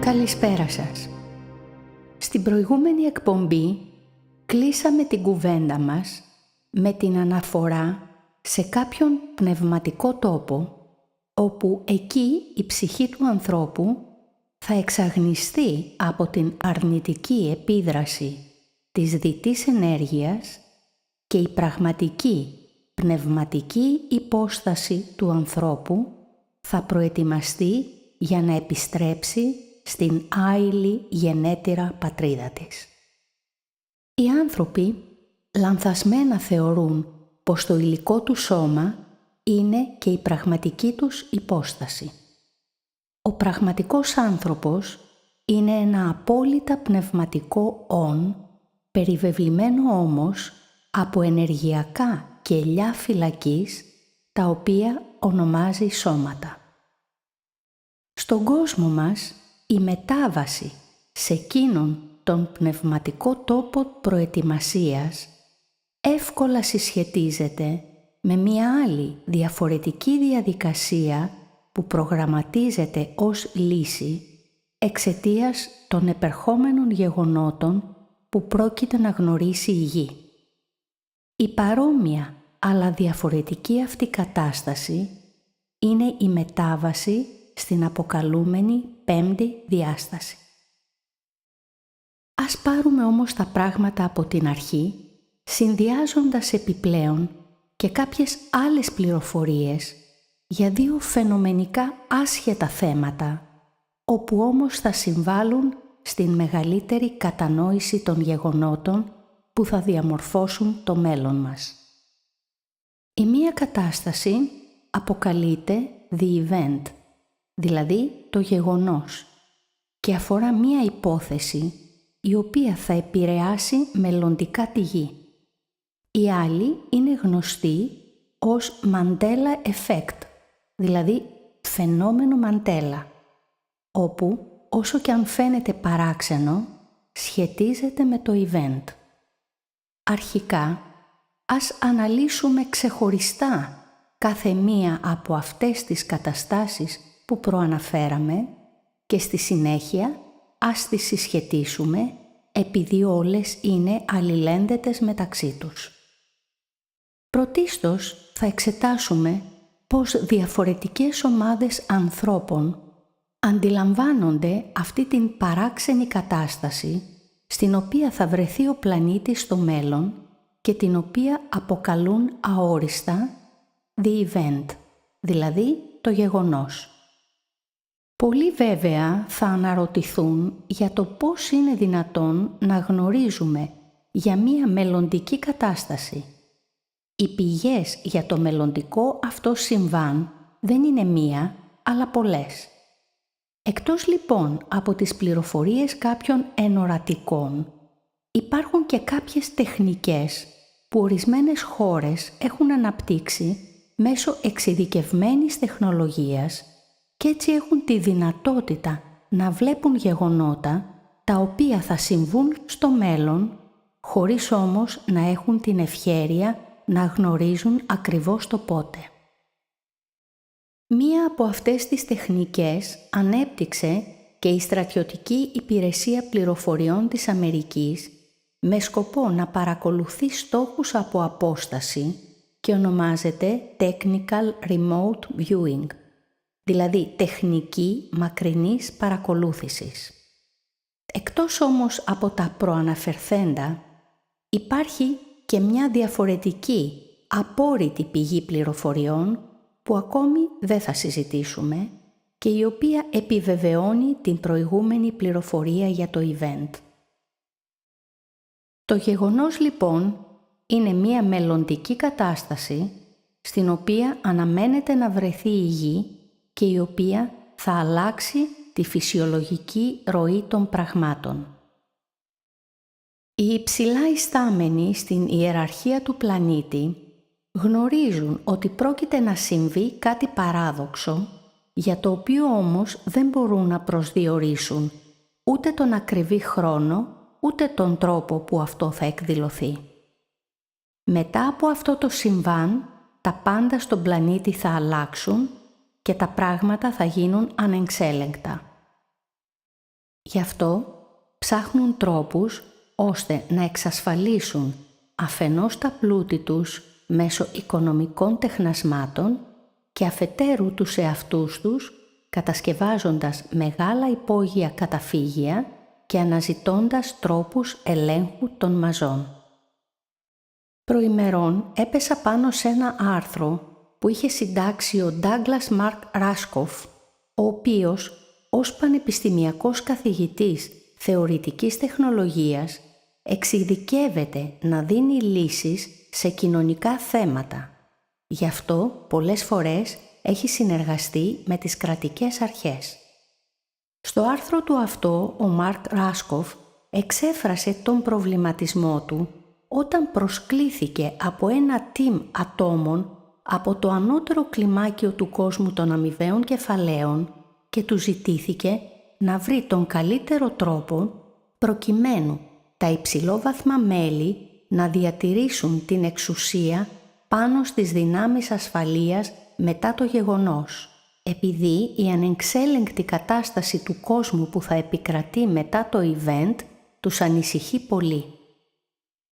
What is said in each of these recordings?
Καλησπέρα σας. Στην προηγούμενη εκπομπή κλείσαμε την κουβέντα μας με την αναφορά σε κάποιον πνευματικό τόπο όπου εκεί η ψυχή του ανθρώπου θα εξαγνιστεί από την αρνητική επίδραση της δυτής ενέργειας και η πραγματική πνευματική υπόσταση του ανθρώπου θα προετοιμαστεί για να επιστρέψει στην άειλη γενέτειρα πατρίδα της. Οι άνθρωποι λανθασμένα θεωρούν πως το υλικό του σώμα είναι και η πραγματική τους υπόσταση. Ο πραγματικός άνθρωπος είναι ένα απόλυτα πνευματικό «ον», περιβεβλημένο όμως από ενεργειακά κελιά φυλακής, τα οποία ονομάζει σώματα. Στον κόσμο μας, η μετάβαση σε εκείνον τον πνευματικό τόπο προετοιμασίας εύκολα συσχετίζεται με μία άλλη διαφορετική διαδικασία που προγραμματίζεται ως λύση εξαιτίας των επερχόμενων γεγονότων που πρόκειται να γνωρίσει η γη. Η παρόμοια αλλά διαφορετική αυτή κατάσταση είναι η μετάβαση στην αποκαλούμενη πέμπτη διάσταση. Ας πάρουμε όμως τα πράγματα από την αρχή, συνδυάζοντας επιπλέον και κάποιες άλλες πληροφορίες για δύο φαινομενικά άσχετα θέματα, όπου όμως θα συμβάλλουν στην μεγαλύτερη κατανόηση των γεγονότων που θα διαμορφώσουν το μέλλον μας. Η μία κατάσταση αποκαλείται the event, δηλαδή το γεγονός, και αφορά μία υπόθεση η οποία θα επηρεάσει μελλοντικά τη γη. Η άλλη είναι γνωστή ως Mandela Effect, δηλαδή φαινόμενο Μαντέλα, όπου όσο και αν φαίνεται παράξενο, σχετίζεται με το event. Αρχικά, ας αναλύσουμε ξεχωριστά κάθε μία από αυτές τις καταστάσεις που προαναφέραμε και στη συνέχεια ας τις συσχετίσουμε επειδή όλες είναι αλληλένδετες μεταξύ τους. Πρωτίστως θα εξετάσουμε πώς διαφορετικές ομάδες ανθρώπων αντιλαμβάνονται αυτή την παράξενη κατάσταση στην οποία θα βρεθεί ο πλανήτης στο μέλλον και την οποία αποκαλούν αόριστα the event, δηλαδή το γεγονός. Πολλοί βέβαια θα αναρωτηθούν για το πώς είναι δυνατόν να γνωρίζουμε για μία μελλοντική κατάσταση. Οι πηγές για το μελλοντικό αυτό συμβάν δεν είναι μία, αλλά πολλές. Εκτός λοιπόν από τις πληροφορίες κάποιων ενορατικών, υπάρχουν και κάποιες τεχνικές που ορισμένες χώρες έχουν αναπτύξει μέσω εξειδικευμένης τεχνολογίας και έτσι έχουν τη δυνατότητα να βλέπουν γεγονότα τα οποία θα συμβούν στο μέλλον, χωρίς όμως να έχουν την ευχέρεια να γνωρίζουν ακριβώς το πότε. Μία από αυτές τις τεχνικές ανέπτυξε και η Στρατιωτική Υπηρεσία Πληροφοριών της Αμερικής με σκοπό να παρακολουθεί στόχους από απόσταση και ονομάζεται Technical Remote Viewing, δηλαδή τεχνική μακρινής παρακολούθησης. Εκτός όμως από τα προαναφερθέντα, υπάρχει και μια διαφορετική, απόρριτη πηγή πληροφοριών που ακόμη δεν θα συζητήσουμε και η οποία επιβεβαιώνει την προηγούμενη πληροφορία για το event. Το γεγονός λοιπόν είναι μια μελλοντική κατάσταση στην οποία αναμένεται να βρεθεί η γη και η οποία θα αλλάξει τη φυσιολογική ροή των πραγμάτων. Οι υψηλά ιστάμενοι στην ιεραρχία του πλανήτη γνωρίζουν ότι πρόκειται να συμβεί κάτι παράδοξο, για το οποίο όμως δεν μπορούν να προσδιορίσουν ούτε τον ακριβή χρόνο, ούτε τον τρόπο που αυτό θα εκδηλωθεί. Μετά από αυτό το συμβάν, τα πάντα στον πλανήτη θα αλλάξουν και τα πράγματα θα γίνουν ανεξέλεγκτα. Γι' αυτό ψάχνουν τρόπους ώστε να εξασφαλίσουν αφενός τα πλούτη τους μέσω οικονομικών τεχνασμάτων και αφετέρου τους εαυτούς τους, κατασκευάζοντας μεγάλα υπόγεια καταφύγια και αναζητώντας τρόπους ελέγχου των μαζών. Προημερών έπεσα πάνω σε ένα άρθρο που είχε συντάξει ο Ντάγκλας Μαρκ Ράσκοφ, ο οποίος ως πανεπιστημιακός καθηγητής θεωρητικής τεχνολογίας εξειδικεύεται να δίνει λύσεις σε κοινωνικά θέματα. Γι' αυτό πολλές φορές έχει συνεργαστεί με τις κρατικές αρχές. Στο άρθρο του αυτό ο Μαρκ Ράσκοφ εξέφρασε τον προβληματισμό του όταν προσκλήθηκε από ένα team ατόμων από το ανώτερο κλιμάκιο του κόσμου των αμοιβαίων κεφαλαίων και του ζητήθηκε να βρει τον καλύτερο τρόπο προκειμένου τα υψηλόβαθμα μέλη να διατηρήσουν την εξουσία πάνω στις δυνάμεις ασφαλείας μετά το γεγονός, επειδή η ανεξέλεγκτη κατάσταση του κόσμου που θα επικρατεί μετά το event τους ανησυχεί πολύ.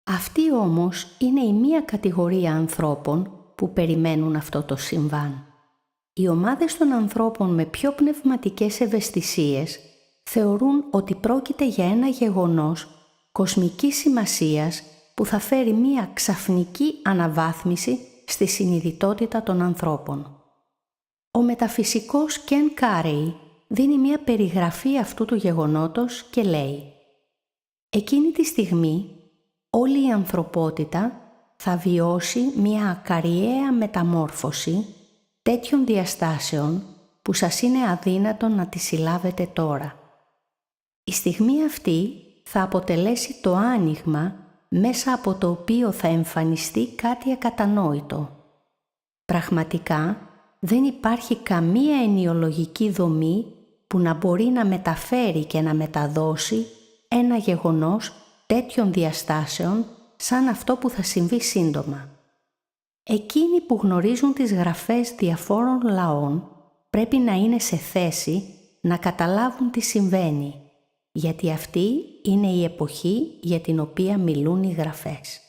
Αυτή όμως είναι η μία κατηγορία ανθρώπων που περιμένουν αυτό το συμβάν. Οι ομάδες των ανθρώπων με πιο πνευματικές ευαισθησίες θεωρούν ότι πρόκειται για ένα γεγονός κοσμικής σημασίας που θα φέρει μία ξαφνική αναβάθμιση στη συνειδητότητα των ανθρώπων. Ο μεταφυσικός Κεν Κάρεϊ δίνει μία περιγραφή αυτού του γεγονότος και λέει «Εκείνη τη στιγμή όλη η ανθρωπότητα θα βιώσει μία ακαριαία μεταμόρφωση τέτοιων διαστάσεων που σας είναι αδύνατον να τη συλλάβετε τώρα. Η στιγμή αυτή θα αποτελέσει το άνοιγμα μέσα από το οποίο θα εμφανιστεί κάτι ακατανόητο. Πραγματικά δεν υπάρχει καμία ενιολογική δομή που να μπορεί να μεταφέρει και να μεταδώσει ένα γεγονός τέτοιων διαστάσεων σαν αυτό που θα συμβεί σύντομα. Εκείνοι που γνωρίζουν τις γραφές διαφόρων λαών πρέπει να είναι σε θέση να καταλάβουν τι συμβαίνει, γιατί αυτή είναι η εποχή για την οποία μιλούν οι γραφές.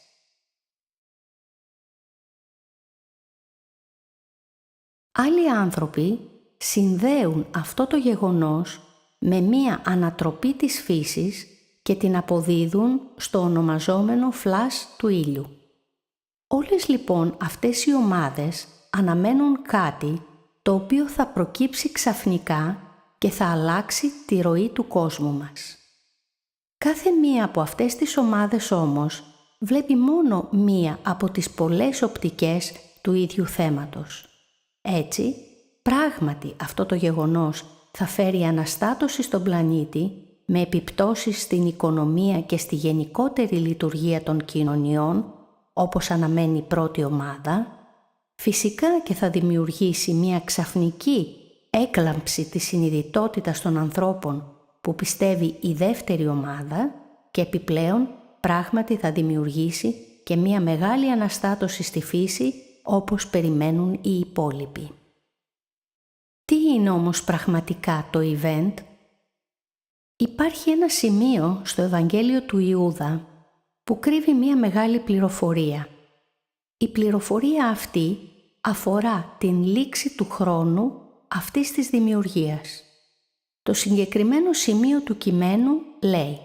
Άλλοι άνθρωποι συνδέουν αυτό το γεγονός με μία ανατροπή της φύσης και την αποδίδουν στο ονομαζόμενο φλας του ήλιου. Όλες λοιπόν αυτές οι ομάδες αναμένουν κάτι το οποίο θα προκύψει ξαφνικά και θα αλλάξει τη ροή του κόσμου μας. Κάθε μία από αυτές τις ομάδες όμως βλέπει μόνο μία από τις πολλές οπτικές του ίδιου θέματος. Έτσι, πράγματι αυτό το γεγονός θα φέρει αναστάτωση στον πλανήτη με επιπτώσεις στην οικονομία και στη γενικότερη λειτουργία των κοινωνιών, όπως αναμένει η πρώτη ομάδα, φυσικά και θα δημιουργήσει μια ξαφνική έκλαμψη της συνειδητότητας των ανθρώπων που πιστεύει η δεύτερη ομάδα και επιπλέον πράγματι θα δημιουργήσει και μια μεγάλη αναστάτωση στη φύση όπως περιμένουν οι υπόλοιποι. Τι είναι όμως πραγματικά το event? Υπάρχει ένα σημείο στο Ευαγγέλιο του Ιούδα που κρύβει μια μεγάλη πληροφορία. Η πληροφορία αυτή αφορά την λήξη του χρόνου αυτής της δημιουργίας. Το συγκεκριμένο σημείο του κειμένου λέει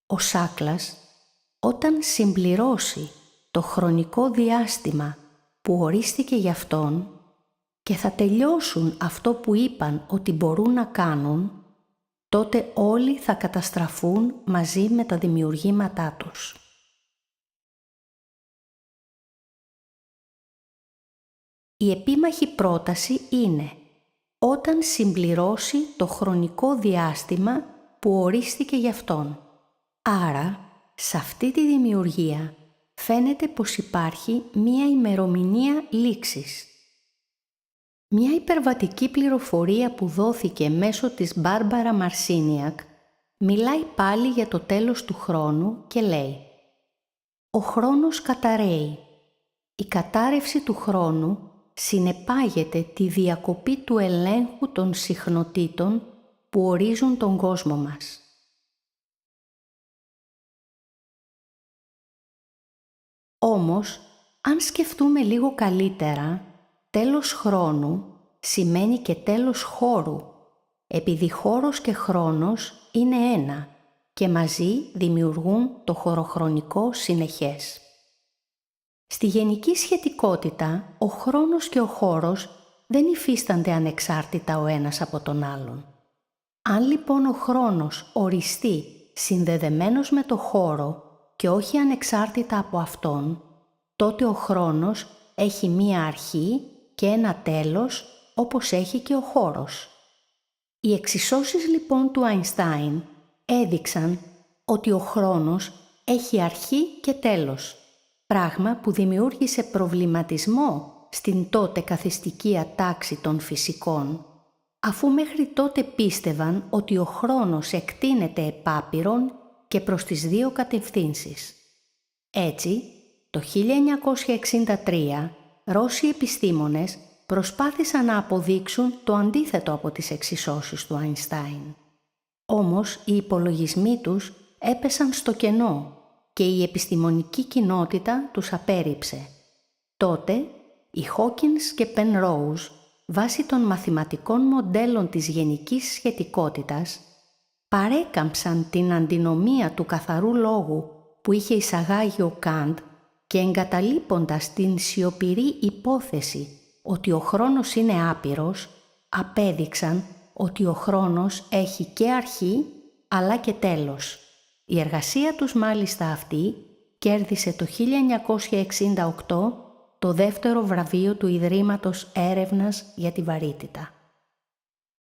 «Ο Σάκλας, όταν συμπληρώσει το χρονικό διάστημα που ορίστηκε για αυτόν και θα τελειώσουν αυτό που είπαν ότι μπορούν να κάνουν, τότε όλοι θα καταστραφούν μαζί με τα δημιουργήματά τους». Η επίμαχη πρόταση είναι όταν συμπληρώσει το χρονικό διάστημα που ορίστηκε για αυτόν. Άρα, σε αυτή τη δημιουργία φαίνεται πως υπάρχει μία ημερομηνία λήξης. Μια υπερβατική πληροφορία που δόθηκε μέσω της Μπάρμπαρα Μαρσίνιακ μιλάει πάλι για το τέλος του χρόνου και λέει «Ο χρόνος καταρρέει. Η κατάρρευση του χρόνου συνεπάγεται τη διακοπή του ελέγχου των συχνοτήτων που ορίζουν τον κόσμο μας. Όμως, αν σκεφτούμε λίγο καλύτερα, τέλος χρόνου σημαίνει και τέλος χώρου, επειδή χώρος και χρόνος είναι ένα και μαζί δημιουργούν το χωροχρονικό συνεχές. Στη γενική σχετικότητα, ο χρόνος και ο χώρος δεν υφίστανται ανεξάρτητα ο ένας από τον άλλον. Αν λοιπόν ο χρόνος οριστεί συνδεδεμένος με το χώρο και όχι ανεξάρτητα από αυτόν, τότε ο χρόνος έχει μία αρχή και ένα τέλος, όπως έχει και ο χώρος. Οι εξισώσεις λοιπόν του Αϊνστάιν έδειξαν ότι ο χρόνος έχει αρχή και τέλος, πράγμα που δημιούργησε προβληματισμό στην τότε καθιστική ατάξη των φυσικών, αφού μέχρι τότε πίστευαν ότι ο χρόνος εκτείνεται επάπειρον και προς τις δύο κατευθύνσεις. Έτσι, το 1963, Ρώσοι επιστήμονες προσπάθησαν να αποδείξουν το αντίθετο από τις εξισώσεις του Αϊνστάιν. Όμως οι υπολογισμοί τους έπεσαν στο κενό και η επιστημονική κοινότητα τους απέρριψε. Τότε, οι Χόκινς και Πενρόουζ, βάσει των μαθηματικών μοντέλων της γενικής σχετικότητας, παρέκαμψαν την αντινομία του καθαρού λόγου που είχε εισαγάγει ο Καντ και εγκαταλείποντας την σιωπηρή υπόθεση ότι ο χρόνος είναι άπειρος, απέδειξαν ότι ο χρόνος έχει και αρχή αλλά και τέλος. Η εργασία τους μάλιστα αυτή κέρδισε το 1968 το δεύτερο βραβείο του Ιδρύματος Έρευνας για τη Βαρύτητα.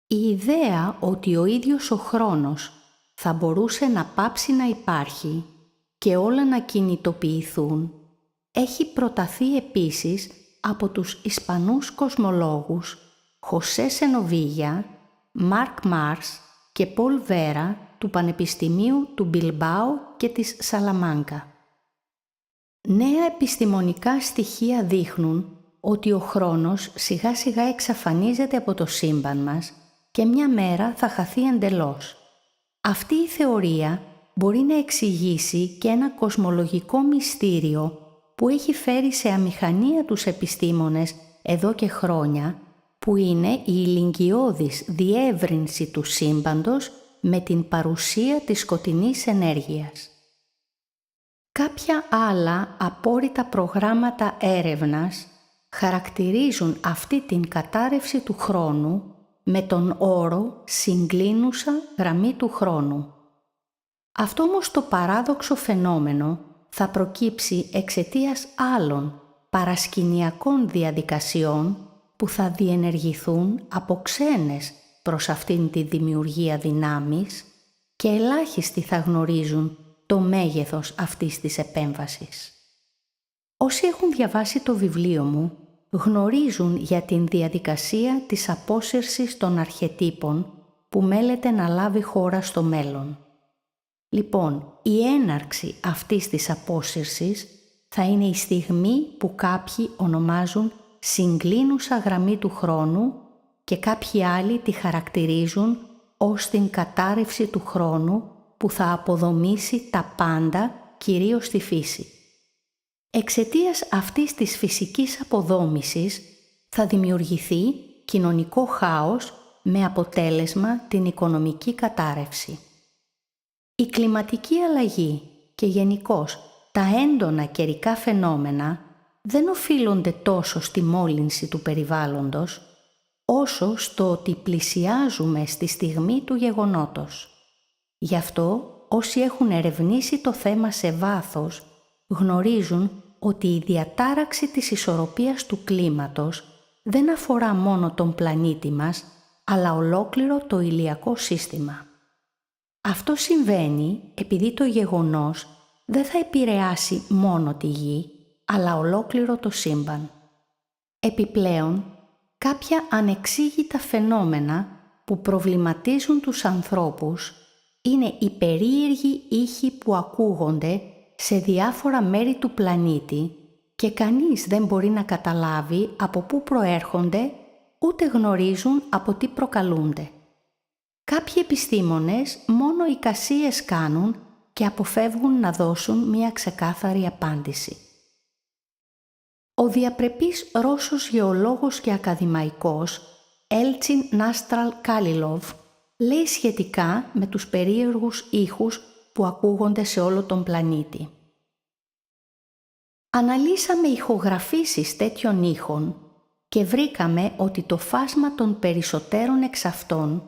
Η ιδέα ότι ο ίδιος ο χρόνος θα μπορούσε να πάψει να υπάρχει και όλα να κινητοποιηθούν έχει προταθεί επίσης από τους Ισπανούς κοσμολόγους Χωσέ Σενοβίγια, Μάρκ Μάρς και Πολ Βέρα του Πανεπιστημίου του Μπιλμπάου και της Σαλαμάνκα. Νέα επιστημονικά στοιχεία δείχνουν ότι ο χρόνος σιγά σιγά εξαφανίζεται από το σύμπαν μας και μια μέρα θα χαθεί εντελώς. Αυτή η θεωρία μπορεί να εξηγήσει και ένα κοσμολογικό μυστήριο που έχει φέρει σε αμηχανία τους επιστήμονες εδώ και χρόνια, που είναι η ηλικιώδης διεύρυνση του σύμπαντος με την παρουσία της σκοτεινής ενέργειας. Κάποια άλλα απόρριτα προγράμματα έρευνας χαρακτηρίζουν αυτή την κατάρρευση του χρόνου με τον όρο «συγκλίνουσα γραμμή του χρόνου». Αυτό όμως το παράδοξο φαινόμενο θα προκύψει εξαιτίας άλλων παρασκηνιακών διαδικασιών που θα διενεργηθούν από ξένες προς αυτήν τη δημιουργία δυνάμεις και ελάχιστοι θα γνωρίζουν το μέγεθος αυτής της επέμβασης. Όσοι έχουν διαβάσει το βιβλίο μου γνωρίζουν για την διαδικασία της απόσυρσης των αρχετύπων που μέλεται να λάβει χώρα στο μέλλον. Λοιπόν, η έναρξη αυτής της απόσυρσης θα είναι η στιγμή που κάποιοι ονομάζουν συγκλίνουσα γραμμή του χρόνου και κάποιοι άλλοι τη χαρακτηρίζουν ως την κατάρρευση του χρόνου που θα αποδομήσει τα πάντα, κυρίως τη φύση. Εξαιτίας αυτής της φυσικής αποδόμησης θα δημιουργηθεί κοινωνικό χάος με αποτέλεσμα την οικονομική κατάρρευση. Η κλιματική αλλαγή και γενικώς τα έντονα καιρικά φαινόμενα δεν οφείλονται τόσο στη μόλυνση του περιβάλλοντος, όσο στο ότι πλησιάζουμε στη στιγμή του γεγονότος. Γι' αυτό όσοι έχουν ερευνήσει το θέμα σε βάθος γνωρίζουν ότι η διατάραξη της ισορροπίας του κλίματος δεν αφορά μόνο τον πλανήτη μας, αλλά ολόκληρο το ηλιακό σύστημα. Αυτό συμβαίνει επειδή το γεγονός δεν θα επηρεάσει μόνο τη Γη, αλλά ολόκληρο το σύμπαν. Επιπλέον, κάποια ανεξήγητα φαινόμενα που προβληματίζουν τους ανθρώπους είναι οι περίεργοι ήχοι που ακούγονται σε διάφορα μέρη του πλανήτη και κανείς δεν μπορεί να καταλάβει από πού προέρχονται ούτε γνωρίζουν από τι προκαλούνται. Κάποιοι επιστήμονες μόνο εικασίες κάνουν και αποφεύγουν να δώσουν μια ξεκάθαρη απάντηση. Ο διαπρεπής Ρώσος γεωλόγος και ακαδημαϊκός Έλτσιν Νάστραλ Κάλιλοβ λέει σχετικά με τους περίεργους ήχους που ακούγονται σε όλο τον πλανήτη. Αναλύσαμε ηχογραφήσεις τέτοιων ήχων και βρήκαμε ότι το φάσμα των περισσότερων εξ αυτών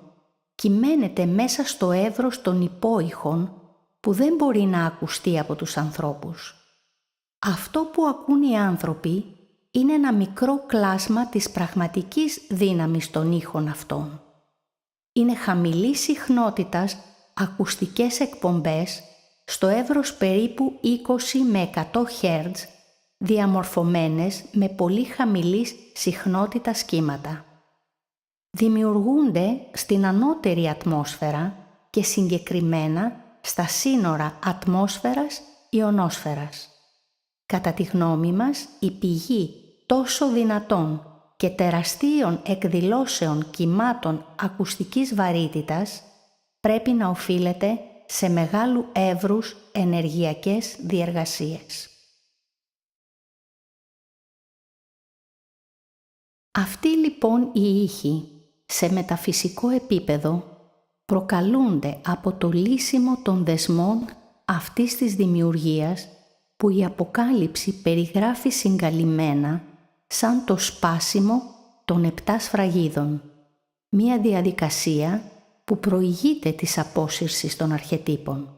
κυμαίνεται μέσα στο εύρος των υπόηχων που δεν μπορεί να ακουστεί από τους ανθρώπους. Αυτό που ακούν οι άνθρωποι είναι ένα μικρό κλάσμα της πραγματικής δύναμης των ήχων αυτών. Είναι χαμηλής συχνότητας ακουστικές εκπομπές στο εύρος περίπου 20 με 100 Hz, διαμορφωμένες με πολύ χαμηλής συχνότητας κύματα. Δημιουργούνται στην ανώτερη ατμόσφαιρα και συγκεκριμένα στα σύνορα ατμόσφαιρας-ιονόσφαιρας. Κατά τη γνώμη μας, η πηγή τόσο δυνατών και τεραστίων εκδηλώσεων κυμάτων ακουστικής βαρύτητας πρέπει να οφείλεται σε μεγάλου εύρους ενεργειακές διεργασίες. Αυτοί λοιπόν οι ήχοι σε μεταφυσικό επίπεδο προκαλούνται από το λύσιμο των δεσμών αυτής της δημιουργίας που η Αποκάλυψη περιγράφει συγκαλυμμένα σαν το σπάσιμο των 7 σφραγίδων, μία διαδικασία που προηγείται της απόσυρσης των αρχετύπων.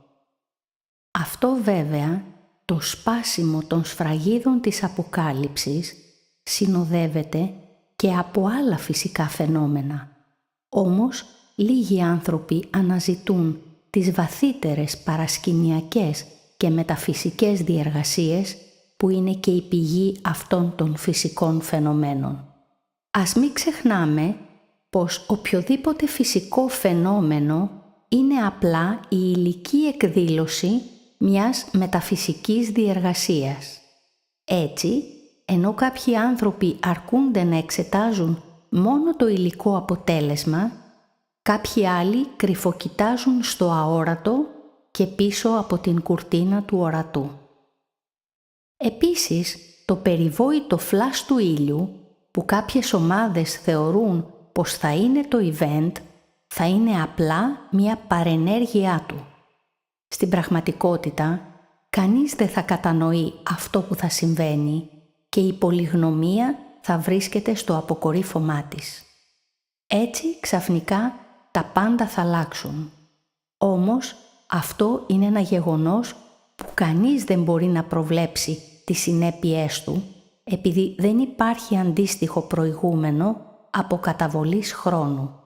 Αυτό βέβαια, το σπάσιμο των σφραγίδων της Αποκάλυψης, συνοδεύεται και από άλλα φυσικά φαινόμενα. Όμως, λίγοι άνθρωποι αναζητούν τις βαθύτερες παρασκηνιακές και μεταφυσικές διεργασίες που είναι και η πηγή αυτών των φυσικών φαινομένων. Ας μην ξεχνάμε πως οποιοδήποτε φυσικό φαινόμενο είναι απλά η υλική εκδήλωση μιας μεταφυσικής διεργασίας. Έτσι, ενώ κάποιοι άνθρωποι αρκούνται να εξετάζουν μόνο το υλικό αποτέλεσμα, κάποιοι άλλοι κρυφοκοιτάζουν στο αόρατο και πίσω από την κουρτίνα του ορατού. Επίσης, το περιβόητο φλας του ήλιου, που κάποιες ομάδες θεωρούν πως θα είναι το event, θα είναι απλά μια παρενέργειά του. Στην πραγματικότητα, κανείς δεν θα κατανοεί αυτό που θα συμβαίνει και η πολυγνωμία θα βρίσκεται στο αποκορύφωμά της. Έτσι, ξαφνικά, τα πάντα θα αλλάξουν. Όμως, αυτό είναι ένα γεγονός που κανείς δεν μπορεί να προβλέψει τις συνέπειές του, επειδή δεν υπάρχει αντίστοιχο προηγούμενο από καταβολής χρόνου.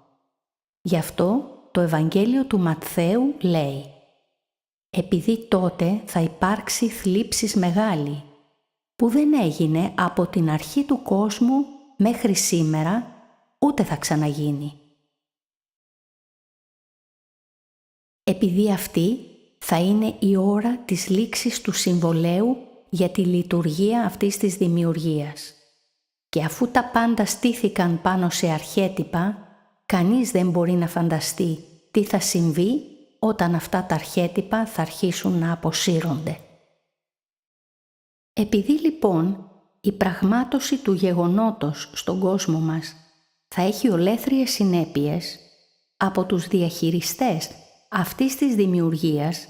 Γι' αυτό το Ευαγγέλιο του Ματθαίου λέει «Επειδή τότε θα υπάρξει θλίψης μεγάλη, που δεν έγινε από την αρχή του κόσμου μέχρι σήμερα, ούτε θα ξαναγίνει. Επειδή αυτή θα είναι η ώρα της λήξης του συμβολαίου για τη λειτουργία αυτής της δημιουργίας. Και αφού τα πάντα στήθηκαν πάνω σε αρχέτυπα, κανείς δεν μπορεί να φανταστεί τι θα συμβεί όταν αυτά τα αρχέτυπα θα αρχίσουν να αποσύρονται. Επειδή λοιπόν η πραγμάτωση του γεγονότος στον κόσμο μας θα έχει ολέθριες συνέπειες, από τους διαχειριστές αυτής της δημιουργίας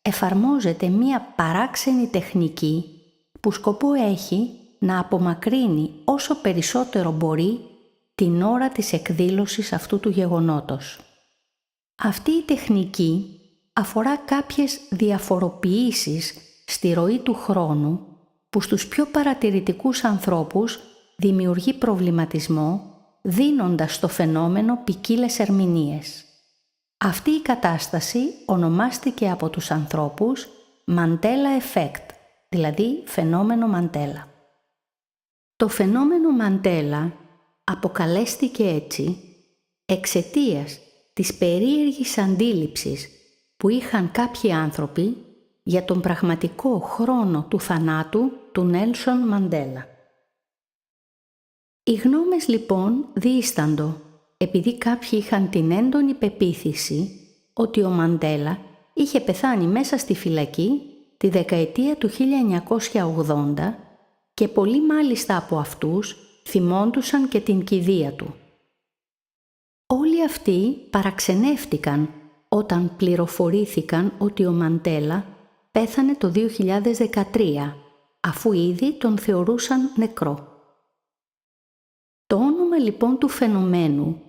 εφαρμόζεται μία παράξενη τεχνική που σκοπό έχει να απομακρύνει όσο περισσότερο μπορεί την ώρα της εκδήλωσης αυτού του γεγονότος. Αυτή η τεχνική αφορά κάποιες διαφοροποιήσεις στη ροή του χρόνου που στους πιο παρατηρητικούς ανθρώπους δημιουργεί προβληματισμό, δίνοντας στο φαινόμενο ποικίλες ερμηνείες. Αυτή η κατάσταση ονομάστηκε από τους ανθρώπους Mandela Effect, δηλαδή φαινόμενο Μαντέλα. Το φαινόμενο Μαντέλα αποκαλέστηκε έτσι εξαιτίας της περίεργης αντίληψης που είχαν κάποιοι άνθρωποι για τον πραγματικό χρόνο του θανάτου του Νέλσον Μαντέλα. Οι γνώμες λοιπόν διήσταντο επειδή κάποιοι είχαν την έντονη πεποίθηση ότι ο Μαντέλα είχε πεθάνει μέσα στη φυλακή τη δεκαετία του 1980 και πολλοί μάλιστα από αυτούς θυμόντουσαν και την κηδεία του. Όλοι αυτοί παραξενεύτηκαν όταν πληροφορήθηκαν ότι ο Μαντέλα πέθανε το 2013, αφού ήδη τον θεωρούσαν νεκρό. Το όνομα λοιπόν του φαινομένου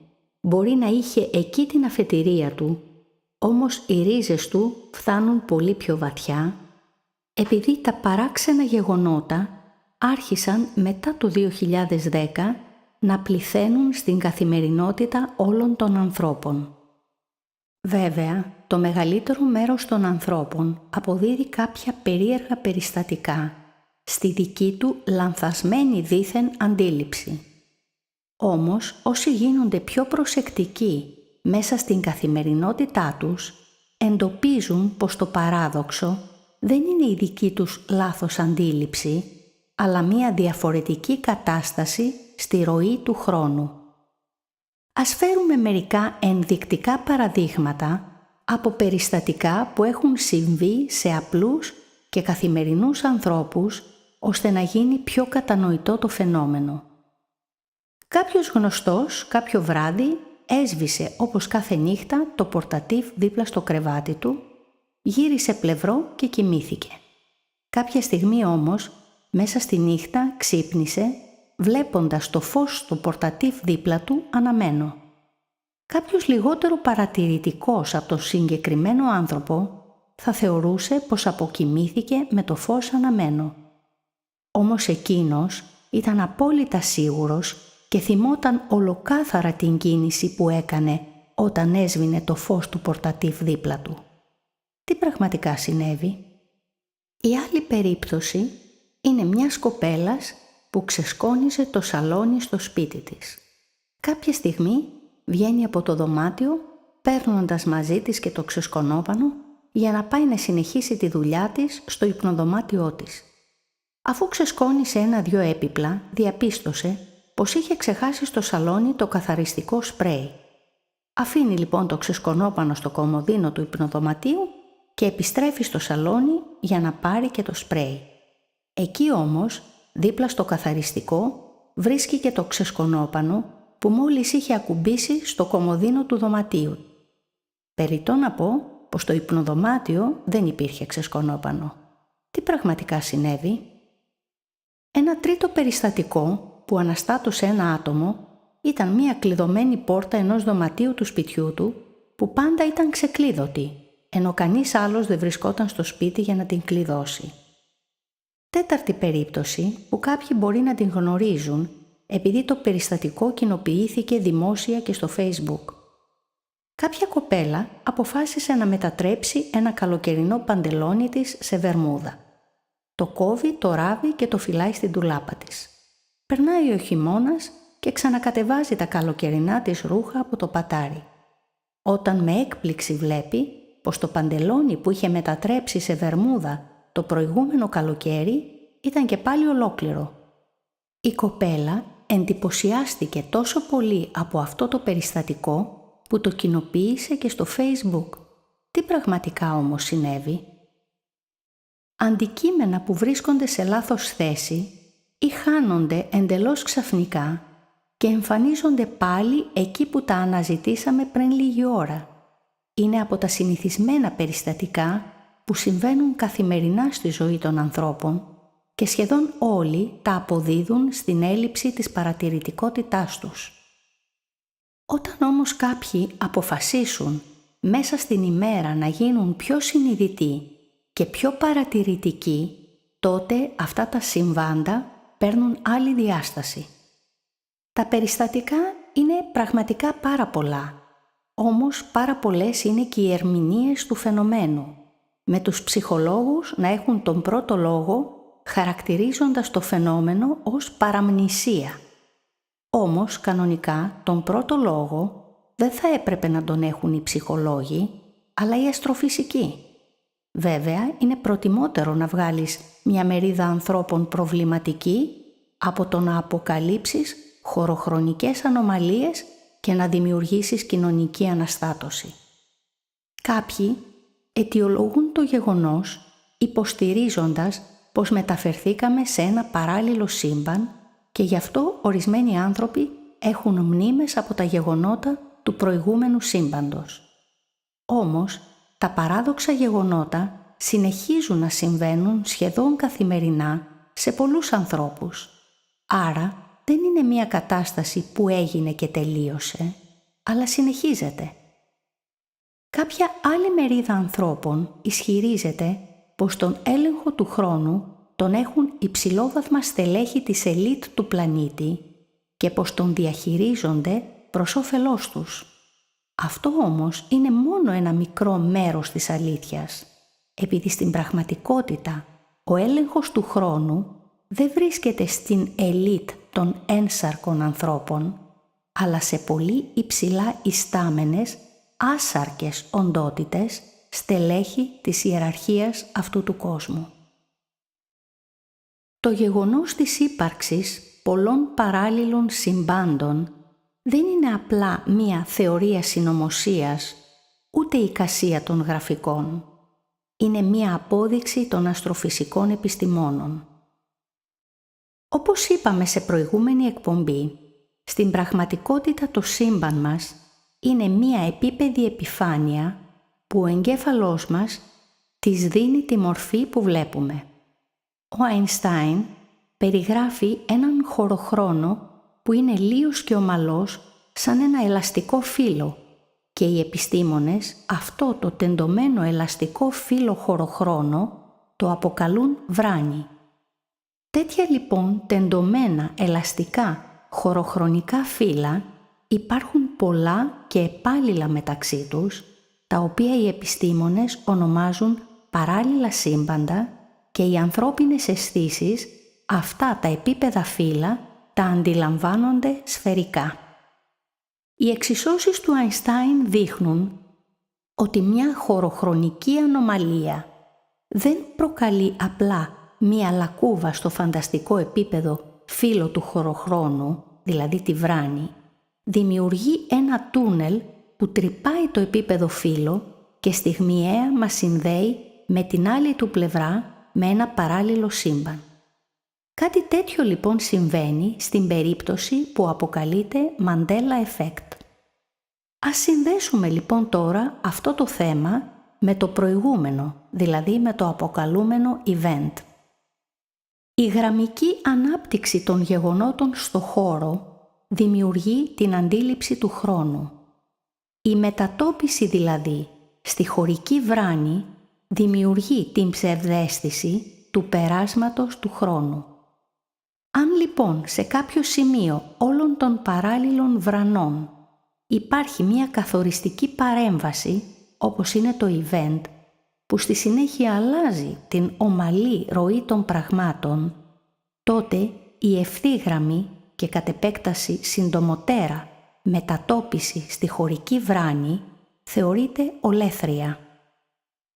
μπορεί να είχε εκεί την αφετηρία του, όμως οι ρίζες του φτάνουν πολύ πιο βαθιά, επειδή τα παράξενα γεγονότα άρχισαν μετά το 2010 να πληθαίνουν στην καθημερινότητα όλων των ανθρώπων. Βέβαια, το μεγαλύτερο μέρος των ανθρώπων αποδίδει κάποια περίεργα περιστατικά στη δική του λανθασμένη δήθεν αντίληψη. Όμως, όσοι γίνονται πιο προσεκτικοί μέσα στην καθημερινότητά τους, εντοπίζουν πως το παράδοξο δεν είναι η δική τους λάθος αντίληψη, αλλά μία διαφορετική κατάσταση στη ροή του χρόνου. Ας φέρουμε μερικά ενδεικτικά παραδείγματα από περιστατικά που έχουν συμβεί σε απλούς και καθημερινούς ανθρώπους, ώστε να γίνει πιο κατανοητό το φαινόμενο. Κάποιος γνωστός κάποιο βράδυ έσβησε όπως κάθε νύχτα το πορτατίφ δίπλα στο κρεβάτι του, γύρισε πλευρό και κοιμήθηκε. Κάποια στιγμή όμως, μέσα στη νύχτα ξύπνησε, βλέποντας το φως του πορτατίφ δίπλα του αναμένο. Κάποιος λιγότερο παρατηρητικός από τον συγκεκριμένο άνθρωπο θα θεωρούσε πως αποκοιμήθηκε με το φως αναμένο. Όμως εκείνος ήταν απόλυτα σίγουρος και θυμόταν ολοκάθαρα την κίνηση που έκανε όταν έσβηνε το φως του πορτατίφ δίπλα του. Τι πραγματικά συνέβη? Η άλλη περίπτωση είναι μιας κοπέλας που ξεσκόνιζε το σαλόνι στο σπίτι της. Κάποια στιγμή βγαίνει από το δωμάτιο παίρνοντας μαζί της και το ξεσκονόπανο για να πάει να συνεχίσει τη δουλειά της στο υπνοδωμάτιό της. Αφού ξεσκόνισε 1-2 έπιπλα, διαπίστωσε πως είχε ξεχάσει στο σαλόνι το καθαριστικό σπρέι. Αφήνει λοιπόν το ξεσκονόπανο στο κομοδίνο του υπνοδωματίου και επιστρέφει στο σαλόνι για να πάρει και το σπρέι. Εκεί όμως, δίπλα στο καθαριστικό, βρίσκει και το ξεσκονόπανο που μόλις είχε ακουμπήσει στο κομοδίνο του δωματίου. Περιττό να πω πως στο υπνοδωμάτιο δεν υπήρχε ξεσκονόπανο. Τι πραγματικά συνέβη? Ένα τρίτο περιστατικό που αναστάτωσε ένα άτομο ήταν μία κλειδωμένη πόρτα ενός δωματίου του σπιτιού του που πάντα ήταν ξεκλείδωτη, ενώ κανείς άλλος δεν βρισκόταν στο σπίτι για να την κλειδώσει. Τέταρτη περίπτωση που κάποιοι μπορεί να την γνωρίζουν επειδή το περιστατικό κοινοποιήθηκε δημόσια και στο Facebook. Κάποια κοπέλα αποφάσισε να μετατρέψει ένα καλοκαιρινό παντελόνι της σε βερμούδα. Το κόβει, το ράβει και το φυλάει στην ντουλάπα της. Περνάει ο χειμώνας και ξανακατεβάζει τα καλοκαιρινά της ρούχα από το πατάρι. Όταν με έκπληξη βλέπει πως το παντελόνι που είχε μετατρέψει σε βερμούδα το προηγούμενο καλοκαίρι ήταν και πάλι ολόκληρο. Η κοπέλα εντυπωσιάστηκε τόσο πολύ από αυτό το περιστατικό που το κοινοποίησε και στο Facebook. Τι πραγματικά όμως συνέβη? Αντικείμενα που βρίσκονται σε λάθος θέση ή χάνονται εντελώς ξαφνικά και εμφανίζονται πάλι εκεί που τα αναζητήσαμε πριν λίγη ώρα. Είναι από τα συνηθισμένα περιστατικά που συμβαίνουν καθημερινά στη ζωή των ανθρώπων και σχεδόν όλοι τα αποδίδουν στην έλλειψη της παρατηρητικότητάς τους. Όταν όμως κάποιοι αποφασίσουν μέσα στην ημέρα να γίνουν πιο συνειδητοί και πιο παρατηρητικοί, τότε αυτά τα συμβάντα παίρνουν άλλη διάσταση. Τα περιστατικά είναι πραγματικά πάρα πολλά, όμως πάρα πολλές είναι και οι ερμηνείες του φαινομένου, με τους ψυχολόγους να έχουν τον πρώτο λόγο χαρακτηρίζοντας το φαινόμενο ως παραμνησία. Όμως, κανονικά, τον πρώτο λόγο δεν θα έπρεπε να τον έχουν οι ψυχολόγοι, αλλά οι αστροφυσικοί. Βέβαια, είναι προτιμότερο να βγάλεις μια μερίδα ανθρώπων προβληματική από το να αποκαλύψεις χωροχρονικές ανομαλίες και να δημιουργήσεις κοινωνική αναστάτωση. Κάποιοι αιτιολογούν το γεγονός υποστηρίζοντας πως μεταφερθήκαμε σε ένα παράλληλο σύμπαν και γι' αυτό ορισμένοι άνθρωποι έχουν μνήμες από τα γεγονότα του προηγούμενου σύμπαντος. Όμως, τα παράδοξα γεγονότα συνεχίζουν να συμβαίνουν σχεδόν καθημερινά σε πολλούς ανθρώπους. Άρα, δεν είναι μια κατάσταση που έγινε και τελείωσε, αλλά συνεχίζεται. Κάποια άλλη μερίδα ανθρώπων ισχυρίζεται πως τον έλεγχο του χρόνου τον έχουν υψηλόβαθμα στελέχη της ελίτ του πλανήτη και πως τον διαχειρίζονται προς όφελός τους. Αυτό όμως είναι μόνο ένα μικρό μέρος της αλήθειας, επειδή στην πραγματικότητα ο έλεγχος του χρόνου δεν βρίσκεται στην ελίτ των ένσαρκων ανθρώπων, αλλά σε πολύ υψηλά ιστάμενες, άσαρκες οντότητες, στελέχη της ιεραρχίας αυτού του κόσμου. Το γεγονός της ύπαρξης πολλών παράλληλων συμπάντων δεν είναι απλά μία θεωρία συνωμοσίας, ούτε εικασία των γραφικών. Είναι μία απόδειξη των αστροφυσικών επιστημόνων. Όπως είπαμε σε προηγούμενη εκπομπή, στην πραγματικότητα το σύμπαν μας είναι μία επίπεδη επιφάνεια που ο εγκέφαλός μας της δίνει τη μορφή που βλέπουμε. Ο Αϊνστάιν περιγράφει έναν χωροχρόνο που είναι λίος και ομαλός σαν ένα ελαστικό φύλλο και οι επιστήμονες αυτό το τεντωμένο ελαστικό φύλλο χωροχρόνο το αποκαλούν βράνη. Τέτοια λοιπόν τεντωμένα ελαστικά χωροχρονικά φύλλα υπάρχουν πολλά και επάλληλα μεταξύ τους, τα οποία οι επιστήμονες ονομάζουν παράλληλα σύμπαντα και οι ανθρώπινες αισθήσεις αυτά τα επίπεδα φύλλα τα αντιλαμβάνονται σφαιρικά. Οι εξισώσεις του Αϊνστάιν δείχνουν ότι μια χωροχρονική ανομαλία δεν προκαλεί απλά μια λακκούβα στο φανταστικό επίπεδο φύλλο του χωροχρόνου, δηλαδή τη βράνη, δημιουργεί ένα τούνελ που τρυπάει το επίπεδο φύλλο και στιγμιαία μας συνδέει με την άλλη του πλευρά με ένα παράλληλο σύμπαν. Κάτι τέτοιο λοιπόν συμβαίνει στην περίπτωση που αποκαλείται Mandela Effect. Ας συνδέσουμε λοιπόν τώρα αυτό το θέμα με το προηγούμενο, δηλαδή με το αποκαλούμενο event. Η γραμμική ανάπτυξη των γεγονότων στο χώρο δημιουργεί την αντίληψη του χρόνου. Η μετατόπιση δηλαδή στη χωρική βράνη δημιουργεί την ψευδαίσθηση του περάσματος του χρόνου. Αν λοιπόν σε κάποιο σημείο όλων των παράλληλων βρανών υπάρχει μια καθοριστική παρέμβαση, όπως είναι το event, που στη συνέχεια αλλάζει την ομαλή ροή των πραγμάτων, τότε η ευθύγραμμη και κατ' επέκταση συντομοτέρα μετατόπιση στη χωρική βράνη θεωρείται ολέθρια.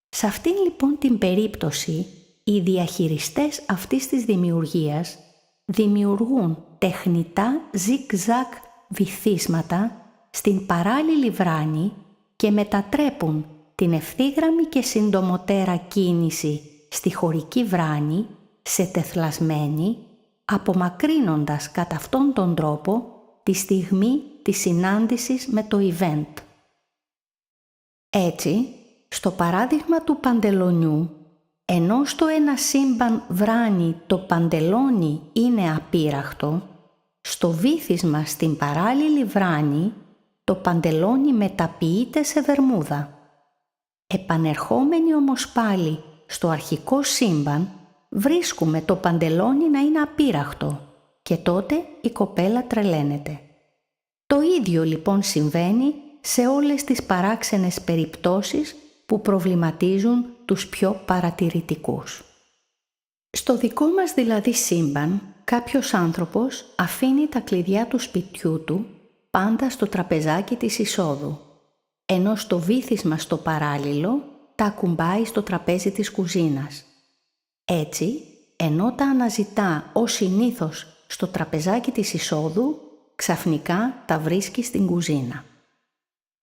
Σε αυτήν λοιπόν την περίπτωση, οι διαχειριστές αυτής της δημιουργίας δημιουργούν τεχνητά ζικ-ζακ βυθίσματα στην παράλληλη βράνη και μετατρέπουν την ευθύγραμμη και συντομοτέρα κίνηση στη χωρική βράνη σε τεθλασμένη, απομακρύνοντας κατά αυτόν τον τρόπο τη στιγμή της συνάντησης με το event. Έτσι, στο παράδειγμα του παντελονιού, ενώ στο ένα σύμπαν βράνη το παντελόνι είναι απείραχτο, στο βύθισμα στην παράλληλη βράνη το παντελόνι μεταποιείται σε βερμούδα. Επανερχόμενοι όμως πάλι στο αρχικό σύμπαν, βρίσκουμε το παντελόνι να είναι απείραχτο και τότε η κοπέλα τρελαίνεται. Το ίδιο λοιπόν συμβαίνει σε όλες τις παράξενες περιπτώσεις που προβληματίζουν τους πιο παρατηρητικούς. Στο δικό μας δηλαδή σύμπαν, κάποιος άνθρωπος αφήνει τα κλειδιά του σπιτιού του πάντα στο τραπεζάκι της εισόδου, ενώ στο βύθισμα στο παράλληλο τα ακουμπάει στο τραπέζι της κουζίνας. Έτσι, ενώ τα αναζητά ως συνήθως στο τραπεζάκι της εισόδου, ξαφνικά τα βρίσκει στην κουζίνα.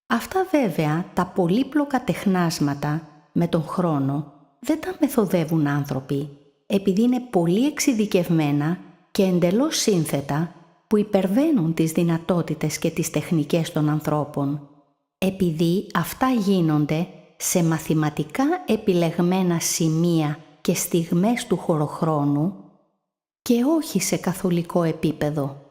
Αυτά βέβαια τα πολύπλοκα τεχνάσματα με τον χρόνο δεν τα μεθοδεύουν άνθρωποι, επειδή είναι πολύ εξειδικευμένα και εντελώς σύνθετα που υπερβαίνουν τις δυνατότητες και τις τεχνικές των ανθρώπων, επειδή αυτά γίνονται σε μαθηματικά επιλεγμένα σημεία και στιγμές του χωροχρόνου και όχι σε καθολικό επίπεδο.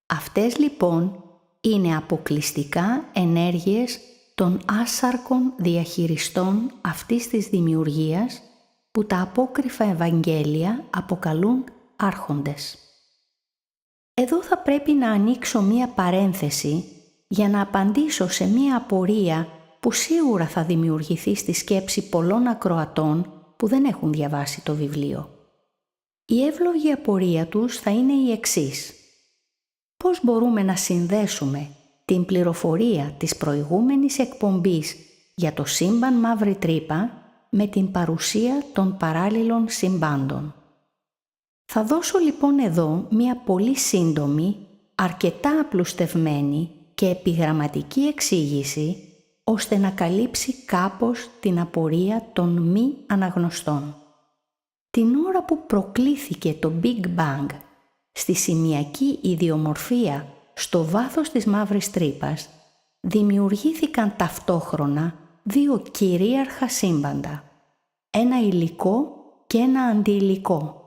Αυτές λοιπόν είναι αποκλειστικά ενέργειες των άσαρκων διαχειριστών αυτής της δημιουργίας που τα απόκρυφα Ευαγγέλια αποκαλούν άρχοντες. Εδώ θα πρέπει να ανοίξω μία παρένθεση για να απαντήσω σε μία απορία που σίγουρα θα δημιουργηθεί στη σκέψη πολλών ακροατών που δεν έχουν διαβάσει το βιβλίο. Η εύλογη απορία τους θα είναι η εξής. Πώς μπορούμε να συνδέσουμε την πληροφορία της προηγούμενης εκπομπής για το σύμπαν μαύρη τρύπα με την παρουσία των παράλληλων συμπάντων? Θα δώσω λοιπόν εδώ μία πολύ σύντομη, αρκετά απλουστευμένη και επιγραμματική εξήγηση ώστε να καλύψει κάπως την απορία των μη αναγνωστών. Την ώρα που προκλήθηκε το Big Bang στη σημειακή ιδιομορφία στο βάθος της μαύρης τρύπας, δημιουργήθηκαν ταυτόχρονα δύο κυρίαρχα σύμπαντα, ένα υλικό και ένα αντιυλικό,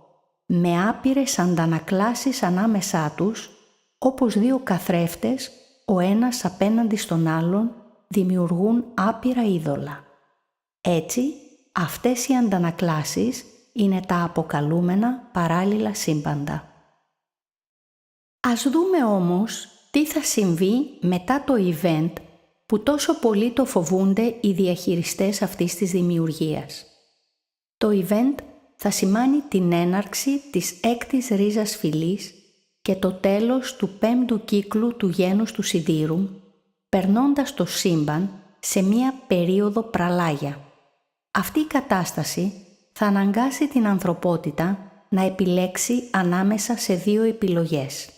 με άπειρες αντανακλάσεις ανάμεσά τους, όπως δύο καθρέφτες, ο ένας απέναντι στον άλλον, δημιουργούν άπειρα είδωλα. Έτσι, αυτές οι αντανακλάσεις είναι τα αποκαλούμενα παράλληλα σύμπαντα. Ας δούμε όμως τι θα συμβεί μετά το event που τόσο πολύ το φοβούνται οι διαχειριστές αυτής της δημιουργίας. Το event θα σημάνει την έναρξη της έκτης ρίζας φυλής και το τέλος του πέμπτου κύκλου του γένους του σιδήρου, περνώντας το σύμπαν σε μία περίοδο πραλάγια. Αυτή η κατάσταση θα αναγκάσει την ανθρωπότητα να επιλέξει ανάμεσα σε δύο επιλογές.